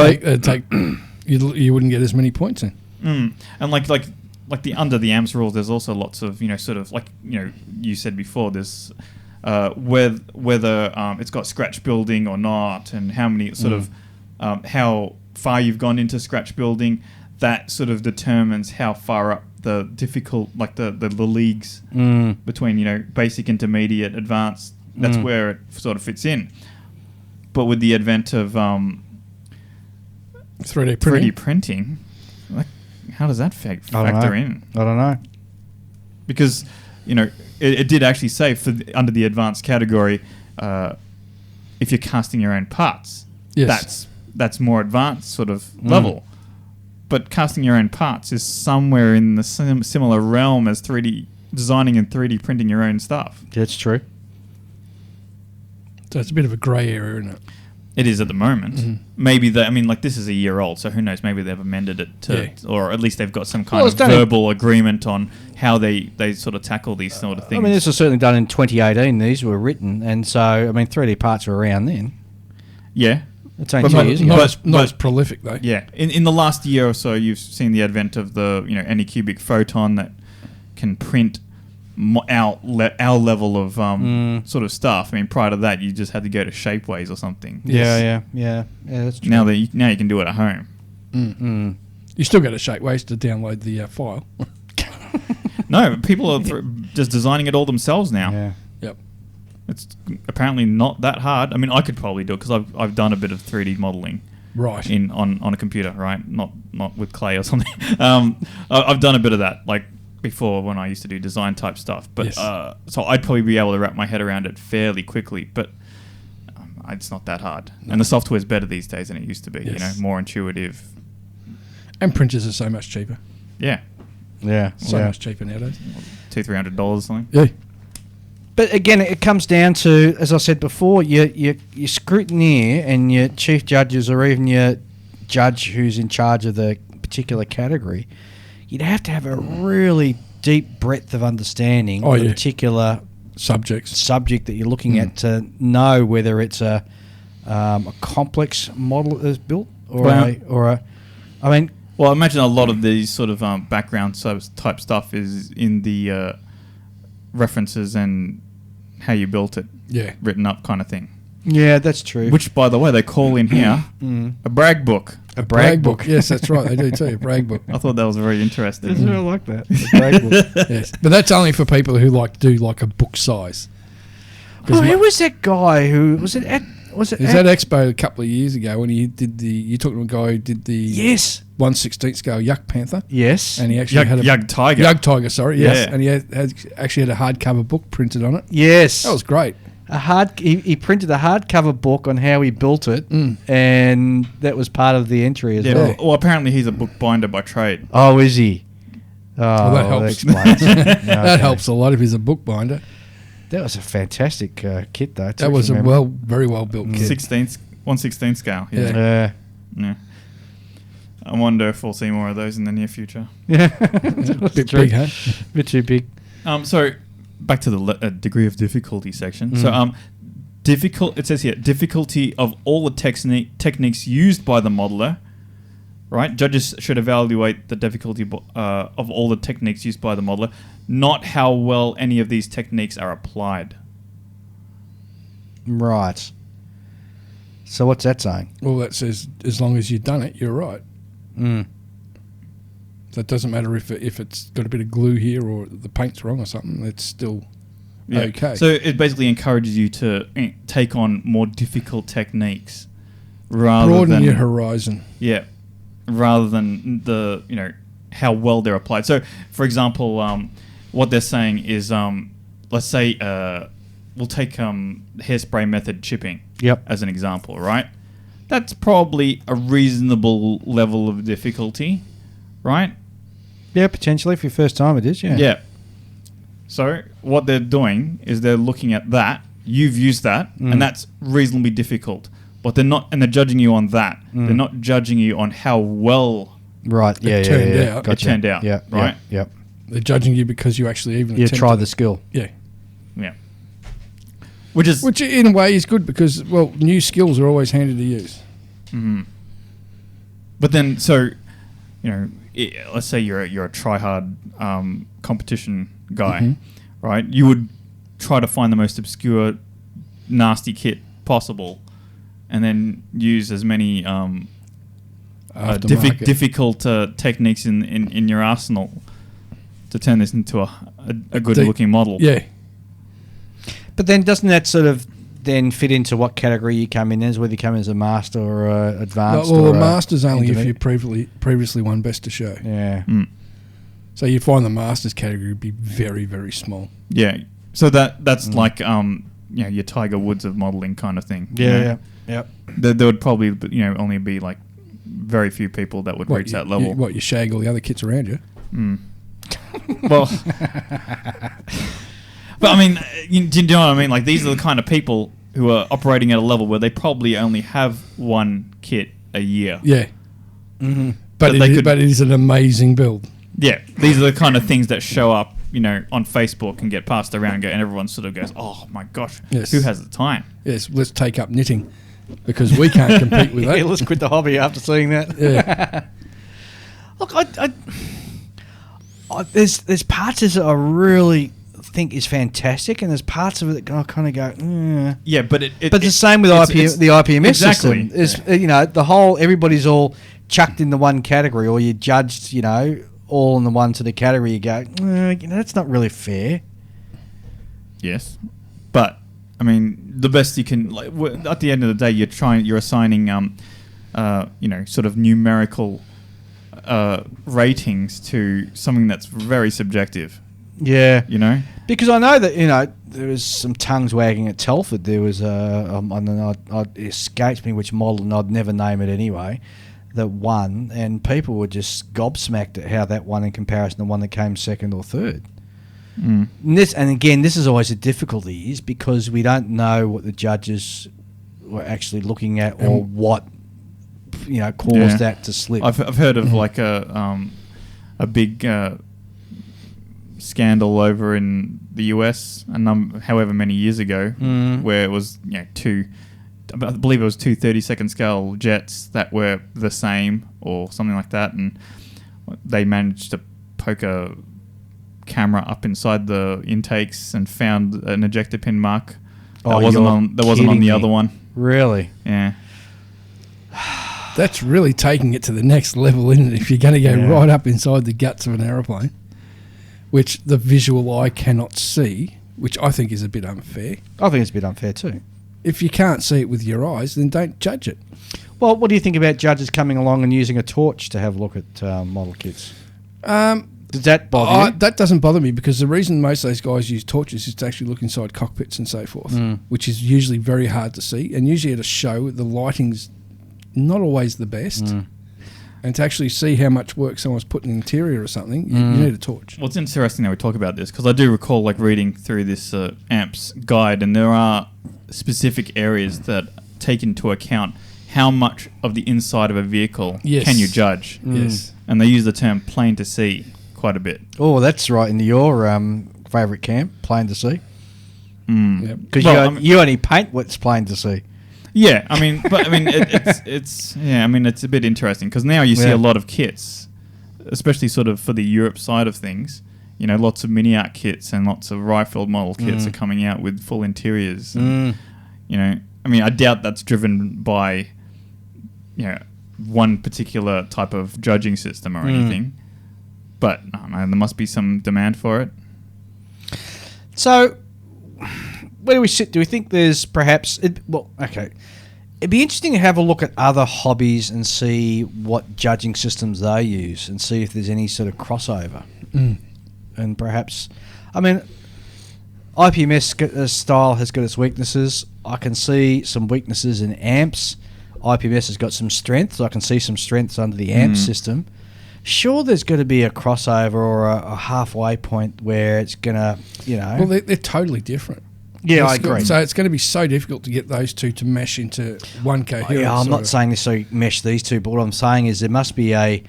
take you wouldn't get as many points in. And like the under the AMPS rules, there's also lots of sort of like you said before. There's whether it's got scratch building or not, and how many sort of how far you've gone into scratch building. That sort of determines how far up the difficult, like the leagues between basic, intermediate, advanced. That's where it sort of fits in. But with the advent of 3D printing, like, how does that factor in? I don't know. Because it did actually say under the advanced category, if you're casting your own parts, that's more advanced sort of level. But casting your own parts is somewhere in the similar realm as 3D designing and 3D printing your own stuff. That's true. So it's a bit of a grey area, isn't it? It is at the moment. Maybe this is a year old, so who knows? Maybe they've amended it or at least they've got some kind of verbal agreement on how they sort of tackle these sort of things. I mean, this was certainly done in 2018. These were written, and so 3D parts were around then. Yeah. It's only 2 years ago. Not as prolific though. Yeah. In the last year or so, you've seen the advent of the Anycubic photon that can print our level of sort of stuff. I mean, prior to that, you just had to go to Shapeways or something. Yeah. That's true. Now you can do it at home. You still go to Shapeways to download the file. No, people are just designing it all themselves now. Yeah. Yep. It's apparently not that hard. I mean, I could probably do it because I've done a bit of 3D modeling. Right. On a computer, right? Not with clay or something. I've done a bit of that, like before when I used to do design type stuff. But so I'd probably be able to wrap my head around it fairly quickly. But it's not that hard, and the software's better these days than it used to be. Yes. More intuitive. And printers are so much cheaper. Yeah, So much cheaper nowadays. $200-300 or something. Yeah. But again, it comes down to, as I said before, your scrutineer and your chief judges, or even your judge who's in charge of the particular category. You'd have to have a really deep breadth of understanding of the particular subject that you're looking at to know whether it's a complex model that is built or I mean. Well, I imagine a lot of these sort of background type stuff is in the references and how you built it, written up kind of thing. Yeah, that's true. Which, by the way, they call in here a brag book. A brag book. Yes, that's right. They do too. A brag book. I thought that was very interesting. I like that. A brag book. Yes, but that's only for people who like to do like a book size. Oh, who was that guy who was it? He was at Expo a couple of years ago when he did you talked to a guy who did the 1/16 scale Yuck Panther. Yes. And he actually had a Yug Tiger. Yug Tiger, sorry. Yes. Yeah. And he actually had a hardcover book printed on it. Yes. That was great. He printed a hardcover book on how he built it, and that was part of the entry as well. Well, apparently he's a bookbinder by trade. Oh, is he? Oh, Well, that helps. explains. That helps a lot if he's a bookbinder. That was a fantastic kit, though. That was very well built kit. 1/16 scale. Yeah. Yeah. I wonder if we'll see more of those in the near future. Yeah. Bit big, huh? Bit too big. So back to the degree of difficulty section. So it says here, difficulty of all the techniques used by the modeler. Right? Judges should evaluate the difficulty of all the techniques used by the modeler, not how well any of these techniques are applied. Right. So what's that saying? Well, that says as long as you've done it, you're right. So it doesn't matter if it's got a bit of glue here or the paint's wrong or something. It's still okay. So it basically encourages you to take on more difficult techniques rather broaden than your horizon. Yeah, rather than the how well they're applied. So, for example, what they're saying is, let's say we'll take hairspray method chipping as an example, right? That's probably a reasonable level of difficulty, right? Yeah, potentially for your first time it is, yeah. Yeah. So what they're doing is they're looking at that. You've used that, and that's reasonably difficult. But they're not, and they're judging you on that. They're not judging you on how well it turned out. it turned out. Yeah, right. Yep. They're judging you because you actually even Try the skill. Yeah. Yeah. Which in a way is good because new skills are always handy to use. Mm-hmm. But then, so let's say you're a try-hard competition guy, right? You would try to find the most obscure, nasty kit possible, and then use as many difficult techniques in your arsenal to turn this into a good-looking model. Yeah. But then doesn't that sort of then fit into what category you come in as, whether you come as a master or advanced? Well, a master's only if you previously won Best to Show. Yeah. So you find the masters category would be very, very small. Yeah. So that's like your Tiger Woods of modelling kind of thing. Yeah. There would probably only be like very few people that would reach that level. You shag all the other kits around you. Well, but I mean, do you know what I mean? Like these are the kind of people who are operating at a level where they probably only have one kit a year. Yeah. Mm-hmm. But it is an amazing build. Yeah, these are the kind of things that show up, on Facebook and get passed around, and everyone sort of goes, "Oh my gosh, who has the time?" Yes, let's take up knitting because we can't compete with that. Yeah, let's quit the hobby after seeing that. Yeah. Look, there's parts of it I really think is fantastic, and there's parts of it that I kind of go, yeah, but but the same with the IPMS exactly. system. Is the whole everybody's all chucked into one category, or you're judged, all in the one sort of category. You go, that's not really fair. Yes, but I mean, the best you can. At the end of the day, you're assigning, sort of numerical ratings to something that's very subjective. Yeah, Because I know that, there was some tongues wagging at Telford. There was it escapes me which model, and I'd never name it anyway, that won, and people were just gobsmacked at how that won in comparison to one that came second or third. Mm. And again, this is always a difficulty, is because we don't know what the judges were actually looking at or what caused that to slip. I've heard of like a big scandal over in the US however many years ago, where it was I believe it was two 30-second scale jets that were the same or something like that, and they managed to poke a camera up inside the intakes and found an ejector pin mark that wasn't on the other one. Really? Yeah. That's really taking it to the next level, isn't it? If you're going to go right up inside the guts of an aeroplane, which the visual eye cannot see, which I think is a bit unfair. I think it's a bit unfair too. If you can't see it with your eyes, then don't judge it. Well, what do you think about judges coming along and using a torch to have a look at model kits? Does that bother you? That doesn't bother me, because the reason most of those guys use torches is to actually look inside cockpits and so forth, which is usually very hard to see. And usually at a show, the lighting's not always the best. And to actually see how much work someone's put in the interior or something, you need a torch. Well, it's interesting that we talk about this, because I do recall reading through this AMPS guide, and there are specific areas that take into account how much of the inside of a vehicle can you judge. Yes. And they use the term plain to see quite a bit. Oh, that's right in your favourite camp, plain to see. Because you only paint what's plain to see. Yeah, it's a bit interesting, because now you see a lot of kits, especially sort of for the Europe side of things. Lots of mini art kits and lots of rifle model kits are coming out with full interiors. And, I doubt that's driven by, one particular type of judging system or anything. But I don't know, there must be some demand for it. So, where do we sit? Do we think there's perhaps... okay. It'd be interesting to have a look at other hobbies and see what judging systems they use and see if there's any sort of crossover. And perhaps... I mean, IPMS style has got its weaknesses. I can see some weaknesses in AMPS. IPMS has got some strengths. I can see some strengths under the AMPS system. Sure, there's going to be a crossover or a halfway point where it's going to, Well, they're totally different. Yeah, I agree. So it's going to be so difficult to get those two to mesh into one coherent. Yeah, I'm not saying this so mesh these two, but what I'm saying is there must be for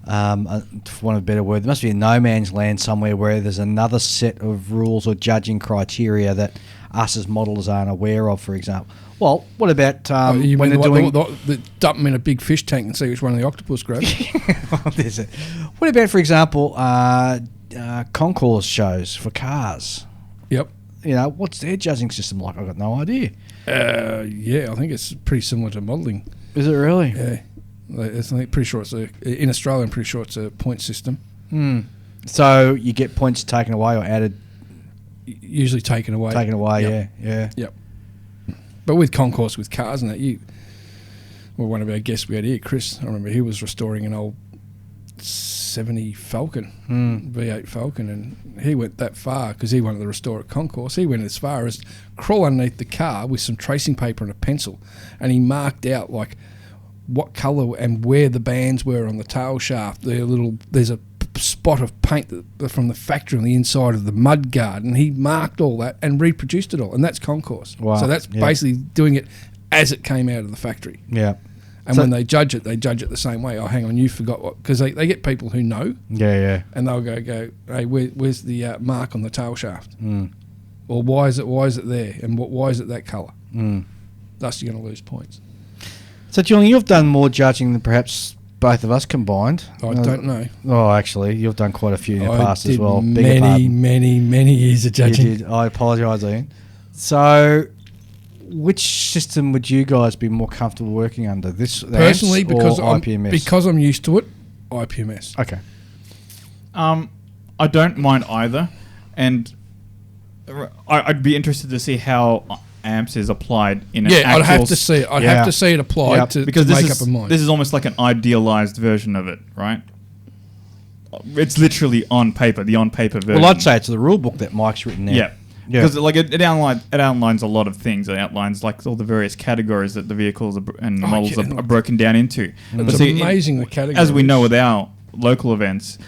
want of a better word, there must be a no man's land somewhere where there's another set of rules or judging criteria that us as modelers aren't aware of, for example. Well, what about when they're doing... dump them in a big fish tank and see which one of the octopus grabs? There's it. What about, for example, concourse shows for cars? Yep. What's their judging system like? I've got no idea. Yeah, I think it's pretty similar to modelling. Is it really? Yeah. I'm pretty sure in Australia, I'm pretty sure it's a point system. So you get points taken away or added? Usually taken away. Taken away, Yep. yeah. Yep. But with concourse, with cars and that, one of our guests we had here, Chris, I remember he was restoring an old 70 Falcon, V8 Falcon, and he went that far because he wanted to restore a concourse. He went as far as crawl underneath the car with some tracing paper and a pencil, and he marked out like what colour and where the bands were on the tail shaft. There's a spot of paint from the factory on the inside of the mud guard, and he marked all that and reproduced it all, and that's concourse. Wow. So that's basically doing it as it came out of the factory. Yeah. And when they judge it the same way. Oh, hang on, you forgot what... Because they get people who know. Yeah. And they'll go, hey, where's the mark on the tail shaft? Or why is it there? And why is it that colour? Thus, you're going to lose points. So, Julian, you've done more judging than perhaps both of us combined. I don't know. Oh, actually, you've done quite a few in the past as well. Many years of judging. You did. I apologise, Ian. So... which system would you guys be more comfortable working under? This personally, AMPS or IPMS? IPMS? Because I'm used to it, IPMS. Okay. I don't mind either, and I'd be interested to see how AMPS is applied in an actual... I'd have to see it. I'd have to see it applied to make up a mind. This is almost like an idealized version of it, right? It's literally on paper, the on-paper version. Well, I'd say it's the rule book that Mike's written there. Yeah. Because it outlines a lot of things. It outlines like all the various categories that the vehicles and the models are broken down into. It's amazing the categories. As we know with our local events,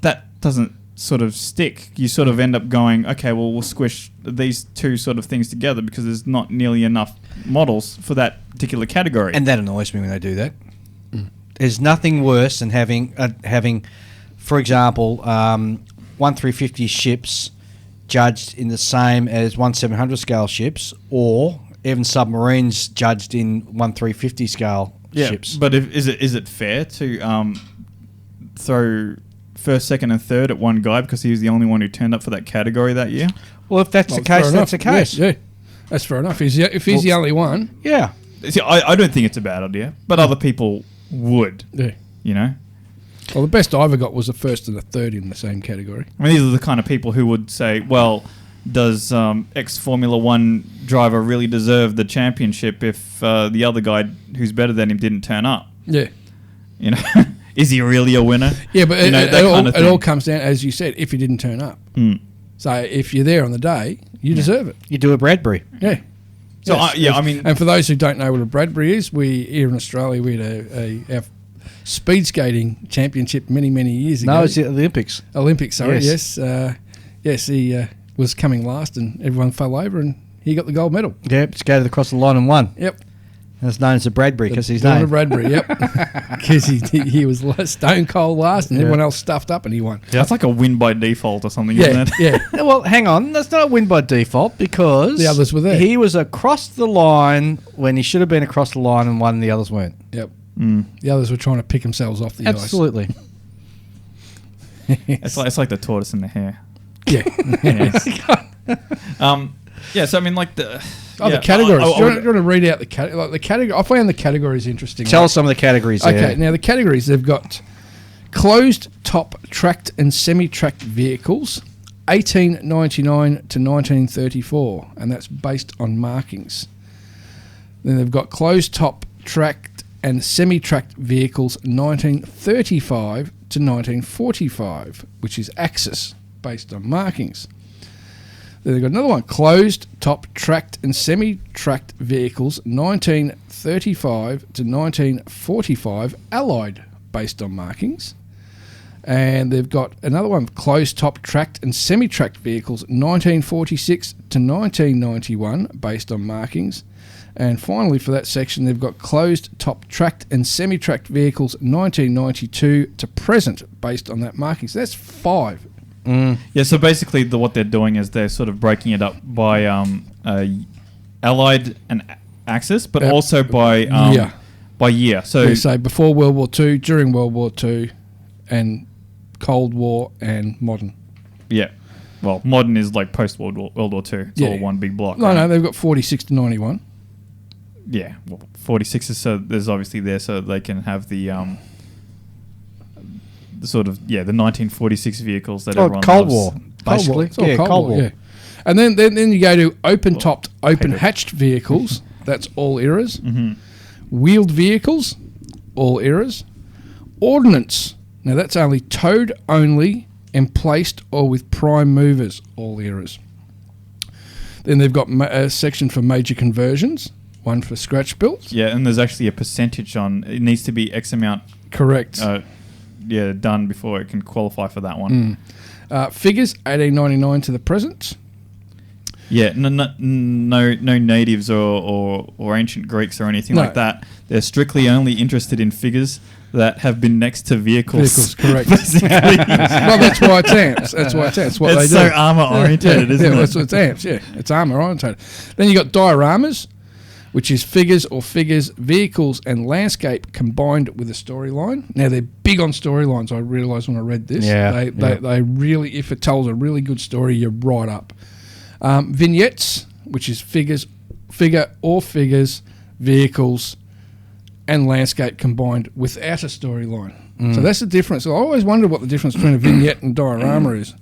that doesn't sort of stick. You sort of end up going, okay, well, we'll squish these two sort of things together because there's not nearly enough models for that particular category. And that annoys me when they do that. There's nothing worse than having, for example, 1/350 ships judged in the same as 1/700 scale ships, or even submarines judged in 1/350 scale ships. But is it fair to throw first, second, and third at one guy because he was the only one who turned up for that category that year? Well, if that's the case, that's the case. Yeah, that's fair enough. If he's the only one, yeah. See, I don't think it's a bad idea, but other people would. Yeah. Well, the best I ever got was a first and a third in the same category. I mean, these are the kind of people who would say, well, does ex-Formula 1 driver really deserve the championship if the other guy who's better than him didn't turn up? Yeah. Is he really a winner? Yeah, but it all comes down, as you said, if he didn't turn up. So if you're there on the day, you deserve it. You do a Bradbury. Yeah. So, I mean... And for those who don't know what a Bradbury is, here in Australia, we had our speed skating championship many years ago. No, it's the Olympics. Olympics, sorry, yes. Yes, he was coming last and everyone fell over and he got the gold medal. Yep, skated across the line and won. Yep. And it's known as a Bradbury because he's named Bradbury, yep. Because he was stone cold last and everyone else stuffed up and he won. That's like a win by default or something, isn't it? Yeah. Well, hang on. That's not a win by default because... the others were there. He was across the line when he should have been across the line and won and the others weren't. Yep. The others were trying to pick themselves off the Absolutely. ice. It's like the tortoise and the hare. Yeah. So I mean, like the categories. Do you want to read out the category? I found the categories interesting. Tell us some of the categories. Okay, now the categories, they've got closed top tracked and semi-tracked vehicles, 1899 to 1934, and that's based on markings. Then they've got closed top tracked and semi-tracked vehicles, 1935 to 1945, which is axis, based on markings. Then they've got another one, closed top tracked and semi-tracked vehicles, 1935 to 1945, allied, based on markings. And they've got another one, closed top tracked and semi-tracked vehicles, 1946 to 1991, based on markings. And finally, for that section, they've got closed top tracked and semi-tracked vehicles, 1992 to present, based on that marking. So that's 5. Yeah, so basically what they're doing is they're sort of breaking it up by allied and axis, but also by year. So they say before World War II, during World War II, and Cold War and modern. Yeah. Well, modern is like post-World War II. It's all one big block. No, right? no, they've got 46 to 91. Yeah, well, 46 is so there's obviously there so they can have the sort of the 1946 vehicles that everyone Cold loves. War, basically. Cold War. Cold War. Yeah. And then you go to open-topped, open-hatched vehicles. That's all eras. Mm-hmm. Wheeled vehicles, all eras. Ordnance. Now that's only towed only and placed or with prime movers, all eras. Then they've got a section for major conversions, one for scratch builds. Yeah, and there's actually a percentage on it needs to be X amount. Correct. Done before it can qualify for that one. Figures 1899 to the present. Yeah, no natives or ancient Greeks or anything like that. They're strictly only interested in figures that have been next to vehicles. Correct. Basically. Well, that's why it's AMPS. That's what it's they do. so armor oriented, isn't it? That's what it's AMPS. Yeah, it's armor oriented. Then you got dioramas, which is figures, vehicles, and landscape combined with a storyline. Now they're big on storylines. I realised when I read this. They really, if it tells a really good story, you're right up. Vignettes, which is figures, vehicles, and landscape combined without a storyline. So that's the difference. I always wondered what the difference between a vignette and diorama is.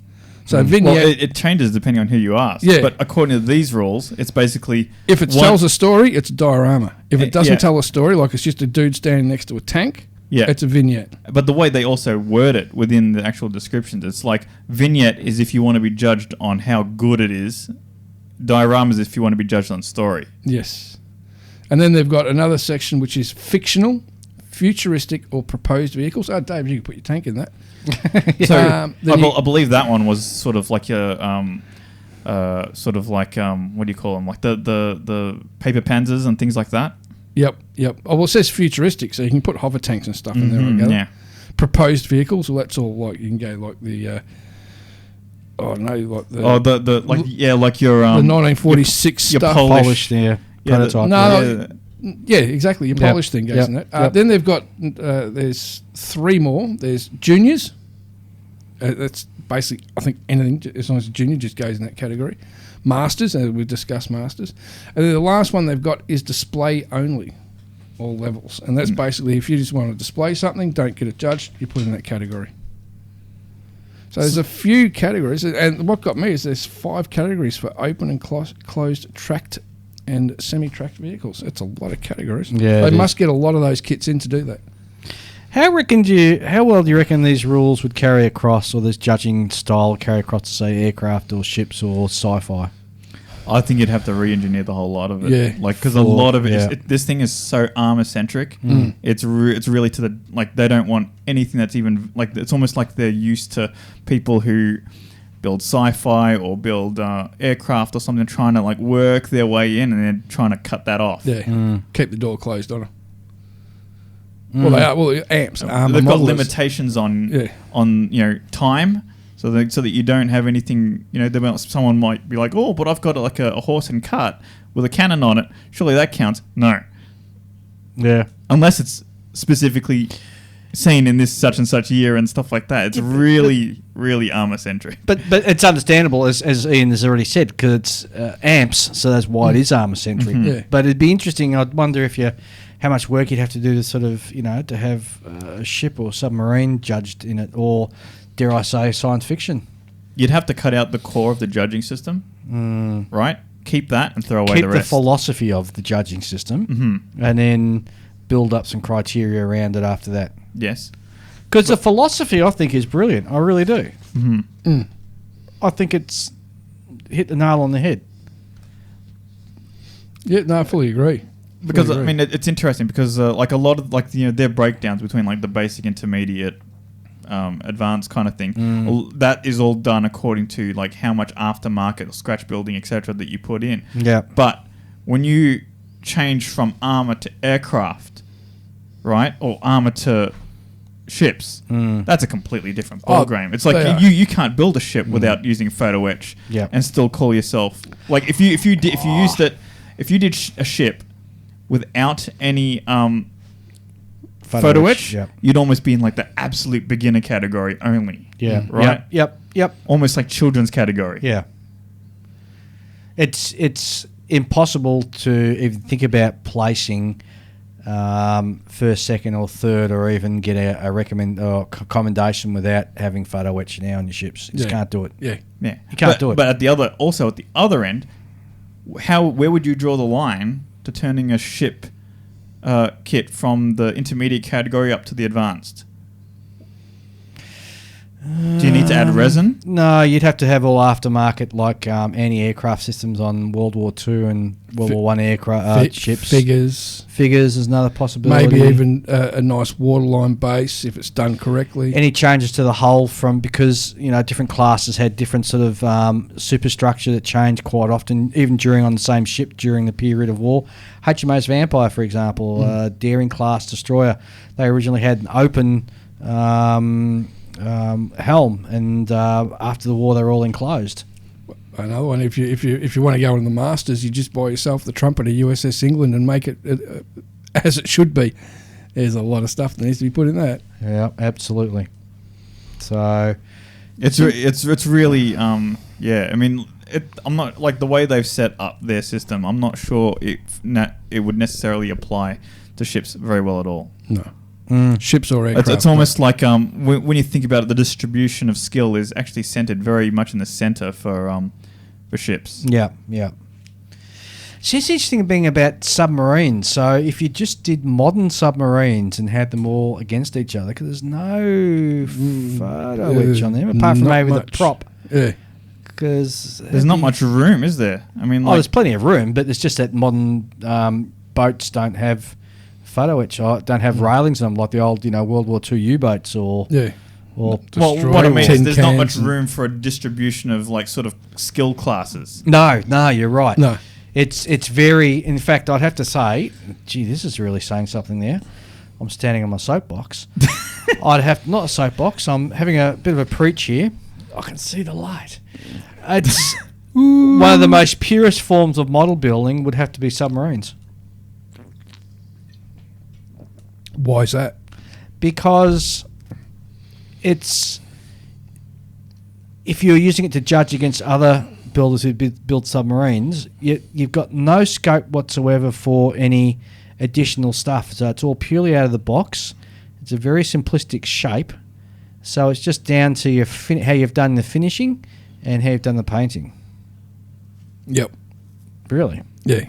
So vignette... Well, it changes depending on who you ask. Yeah. But according to these rules, it's basically... If it tells a story, it's a diorama. If it doesn't tell a story, like it's just a dude standing next to a tank, it's a vignette. But the way they also word it within the actual descriptions, it's like vignette is if you want to be judged on how good it is. Diorama is if you want to be judged on story. Yes. And then they've got another section which is fictional, futuristic, or proposed vehicles. Oh, Dave, you can put your tank in that. So I believe that one was sort of like a what do you call them? Like the paper panzers and things like that. Yep. Oh, well, it says futuristic, so you can put hover tanks and stuff in there together. Yeah. Proposed vehicles, well, that's all like you can go like the. Like the like your the 1946 your stuff. Polished, prototype. Exactly. Your polished thing goes in that. Then they've got there's 3 more. There's juniors. That's basically, I think, anything as long as a junior just goes in that category. Masters, and we've discussed masters. And then the last one they've got is display only, all levels. And that's basically if you just want to display something, don't get it judged, you put it in that category. So there's a few categories, and what got me is there's 5 categories for open and closed tracked and semi-tracked vehicles. It's a lot of categories. Yeah, they must get a lot of those kits in to do that. How well do you reckon these rules would carry across, or this judging style carry across to say aircraft or ships or sci-fi? I think you'd have to re-engineer the whole lot of it. Yeah, like because a lot of it, this thing is so armor centric. It's really to the they don't want anything that's even like it's almost like they're used to people who build sci-fi or build aircraft or something, trying to like work their way in and then trying to cut that off. Yeah, keep the door closed on it. Well, they are. Well, AMPS. They've got limitations on time. So that you don't have anything, someone might be like, oh, but I've got like a horse and cart with a cannon on it. Surely that counts. No. Yeah. Unless it's specifically seen in this such and such year and stuff like that. It's really, really armor-centric. But it's understandable, as Ian has already said, because it's AMPS, so that's why it is armor-centric. Yeah. But it'd be interesting, I'd wonder how much work you'd have to do to sort of, to have a ship or submarine judged in it, or dare I say, science fiction. You'd have to cut out the core of the judging system, right? Keep that and throw away the rest. Keep the philosophy of the judging system, and then build up some criteria around it after that. Yes. Because the philosophy, I think, is brilliant. I really do. I think it's hit the nail on the head. Yeah, no, I fully agree. Because I mean, it's interesting because like a lot of their breakdowns between like the basic, intermediate, advanced kind of thing, that is all done according to like how much aftermarket or scratch building, etc., that you put in. Yeah. But when you change from armor to aircraft, right, or armor to ships, that's a completely different ballgame. It's like you can't build a ship without using photo etch and still call yourself like if you did a ship without any photo etch, you'd almost be in like the absolute beginner category only. Yeah. Right. Yep. Almost like children's category. Yeah. It's impossible to even think about placing first, second, or third, or even get a recommend or commendation without having photo etch now on your ships. You just can't do it. Yeah. You can't do it. But at the other end, where would you draw the line to turning a ship kit from the intermediate category up to the advanced? Do you need to add resin? No, you'd have to have all aftermarket, like anti-aircraft systems on World War II and World War One aircraft ships. Figures is another possibility. Maybe even a nice waterline base if it's done correctly. Any changes to the hull because different classes had different sort of superstructure that changed quite often, even on the same ship during the period of war. HMAS Vampire, for example, Daring class destroyer, they originally had an open helm, and after the war they were all enclosed. Another one, if you want to go in the Masters, you just buy yourself the Trumpeter USS England and make it as it should be. There's a lot of stuff that needs to be put in that. Yeah, absolutely. So it's really I mean, I'm not like the way they've set up their system. I'm not sure it would necessarily apply to ships very well at all. No. Ships or aircraft. It's almost like when you think about it, the distribution of skill is actually centered very much in the center for ships. Yeah. See, it's interesting being about submarines. So if you just did modern submarines and had them all against each other, because there's no photo etch on them, apart from maybe the prop. Yeah. Because there's not much room, is there? I mean, there's plenty of room, but it's just that modern boats don't have photo etch, don't have railings on them like the old, World War II U-boats or. Well, what I mean is there's not much room for a distribution of like sort of skill classes. No, you're right. No. It's very, in fact, I'd have to say, gee, this is really saying something there. I'm standing on my soapbox. Not a soapbox, I'm having a bit of a preach here. I can see the light. It's one of the most purest forms of model building would have to be submarines. Why is that? Because if you're using it to judge against other builders who build submarines, you've got no scope whatsoever for any additional stuff. So it's all purely out of the box. It's a very simplistic shape. So it's just down to how you've done the finishing and how you've done the painting. Yep. Really? Yeah.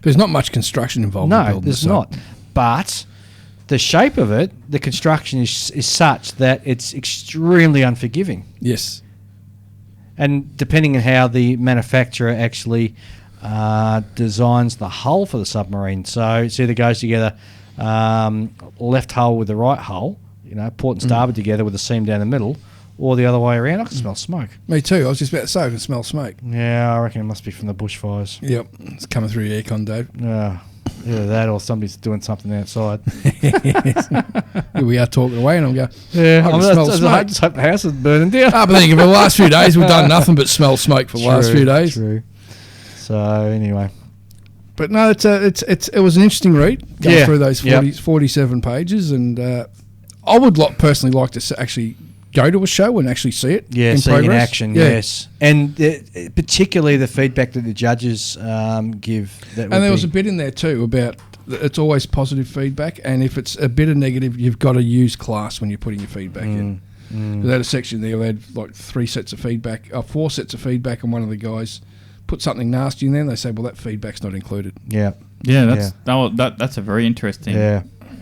There's not much construction involved. No, there's not. But the shape of it, the construction is such that it's extremely unforgiving. Yes. And depending on how the manufacturer actually designs the hull for the submarine. So it either goes together left hull with the right hull, port and starboard together with a seam down the middle, or the other way around. I can smell smoke. Me too. I was just about to say I can smell smoke. Yeah, I reckon it must be from the bushfires. Yep. It's coming through your aircon, Dave. Either that or somebody's doing something outside. Here we are talking away and I'm going, I just hope the house is burning down. But then for the last few days we've done nothing but smell smoke for the last few days. True. So anyway. But no, it was an interesting read going through those 47 pages, and I would personally like to actually go to a show and actually see it in see progress. In action, yes. And particularly the feedback that the judges give. There was a bit in there too about it's always positive feedback, and if it's a bit of negative, you've got to use class when you're putting your feedback in. They had a section there where they had like 4 sets of feedback, and one of the guys put something nasty in there, and they say, well, that feedback's not included. Yeah. Yeah, that's a very interesting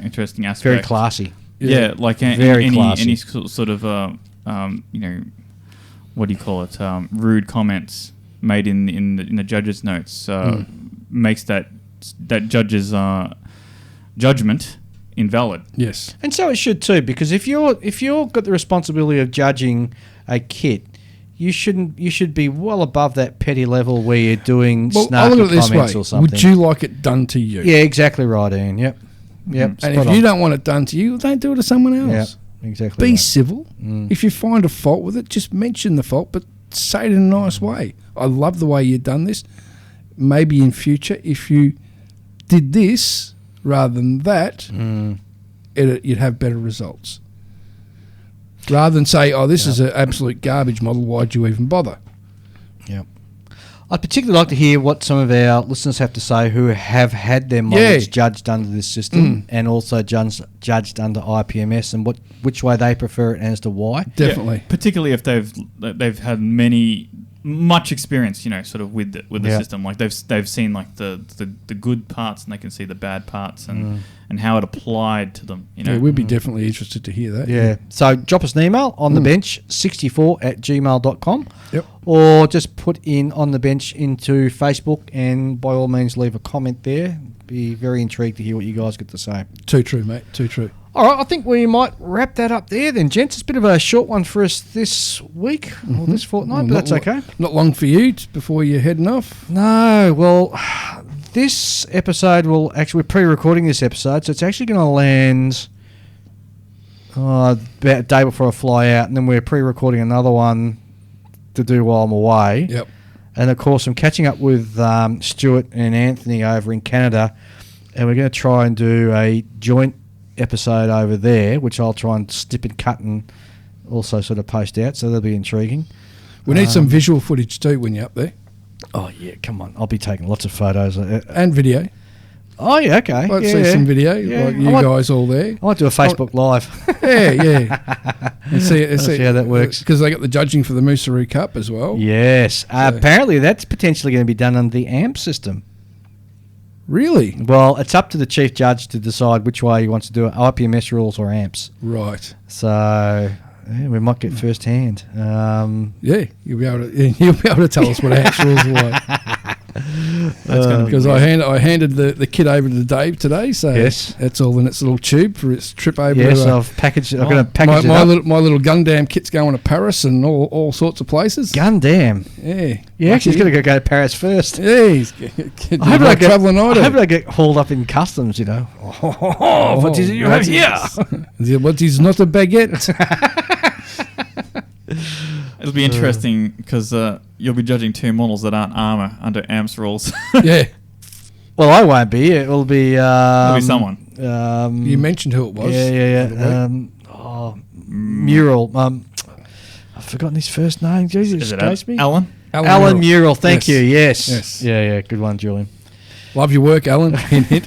interesting aspect. Very classy. Yeah, like Very classy. any sort of what do you call it? Rude comments made in the judge's notes makes that judge's judgment invalid. Yes. And so it should too, because if you're got the responsibility of judging a kit, you should be well above that petty level where you're doing I'll look at snarky it this comments way. or something. Would you like it done to you? Yeah, exactly right, Ian. Yep. And if you don't want it done to you, don't do it to someone else. Yep, exactly. Be right. civil. If you find a fault with it, just mention the fault, but say it in a nice way. I love the way you've done this. Maybe in future, if you did this rather than that, you'd have better results. Rather than say, oh, this is an absolute garbage model, why'd you even bother? Yep. I'd particularly like to hear what some of our listeners have to say who have had their models judged under this system and also judged under IPMS, and which way they prefer it and as to why. Definitely. Yeah, particularly if they've had much experience, sort of with the system. Like they've seen like the good parts, and they can see the bad parts and how it applied to them. Yeah, we'd be definitely interested to hear that. Yeah. So drop us an email on the bench 64@gmail.com. Yep. Or just put in on the bench into Facebook, and by all means leave a comment there. Be very intrigued to hear what you guys get to say. Too true, mate. Too true. All right, I think we might wrap that up there then, gents. It's a bit of a short one for us this week or this fortnight, but that's okay. Not long for you before you're heading off. No, well, this episode we're pre-recording this episode, so it's actually going to land about a day before I fly out, and then we're pre-recording another one to do while I'm away. Yep. And, of course, I'm catching up with Stuart and Anthony over in Canada, and we're going to try and do a joint episode over there, which I'll try and snip and cut and also sort of post out, so that'll be intriguing. We need some visual footage too when you're up there. Oh, yeah, come on. I'll be taking lots of photos. And video. Oh, yeah, okay. I'd see some video, like you guys all there. I might do a Facebook Live. Yeah. And see how that works. Because they got the judging for the Moosaroo Cup as well. Yes. Apparently, that's potentially going to be done under the AMPS system. Really? Well, it's up to the chief judge to decide which way he wants to do it, IPMS rules or AMPS. Right. So we might get first hand. Yeah, you'll be able to tell us what AMPS rules are like. That's going to be because I handed the kit over to Dave today, so it's all in its little tube for its trip over. Yes, to, I've packaged it. I'm going to package it up. My little Gundam kit's going to Paris and all sorts of places. Gundam. Yeah. Yeah, actually, he's going to go to Paris first. Yeah, he's I hope I get hauled up in customs, what is it you have here? What is not a baguette? It'll be interesting because you'll be judging 2 models that aren't armour under AMPS rules. Yeah. Well, I won't be. It will be... It'll be someone. You mentioned who it was. Yeah. Mural. I've forgotten his first name. Jesus, Is it escapes me. Alan? Alan Mural. Thank you. Yes. Yes. Yeah. Good one, Julian. Love your work, Alan. Hint.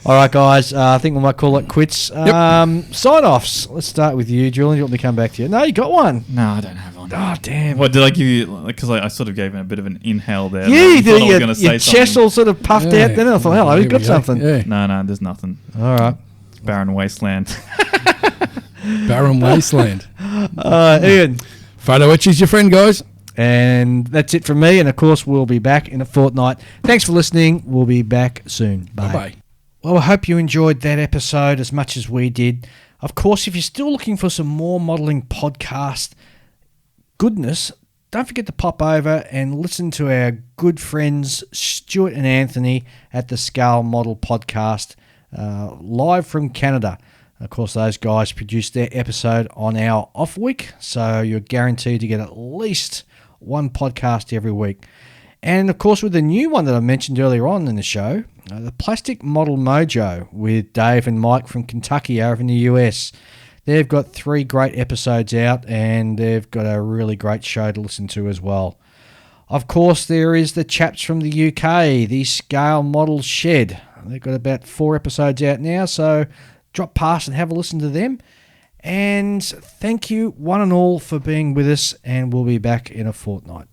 All right, guys. I think we might call it quits. Sign-offs. Let's start with you, Julian. You want me to come back to you? No, you got one. No, I don't have one. Oh, damn. What did I give you? Because I sort of gave him a bit of an inhale there. Yeah, you did. Your chest all sort of puffed out. Then I thought, hello, he's got something. Yeah. No, there's nothing. All right. It's barren wasteland. Barren wasteland. Ian. Photo etch is your friend, guys. And that's it from me. And, of course, we'll be back in a fortnight. Thanks for listening. We'll be back soon. Bye. Bye-bye. Well, I hope you enjoyed that episode as much as we did. Of course, if you're still looking for some more modelling podcast goodness, don't forget to pop over and listen to our good friends Stuart and Anthony at the Scale Model Podcast, live from Canada. Of course, those guys produce their episode on our off week, so you're guaranteed to get at least one podcast every week. And, of course, with the new one that I mentioned earlier on in the show, the Plastic Model Mojo with Dave and Mike from Kentucky over in the US. They've got 3 great episodes out, and they've got a really great show to listen to as well. Of course, there is the chaps from the UK, the Scale Model Shed. They've got about 4 episodes out now, so drop past and have a listen to them. And thank you, one and all, for being with us, and we'll be back in a fortnight.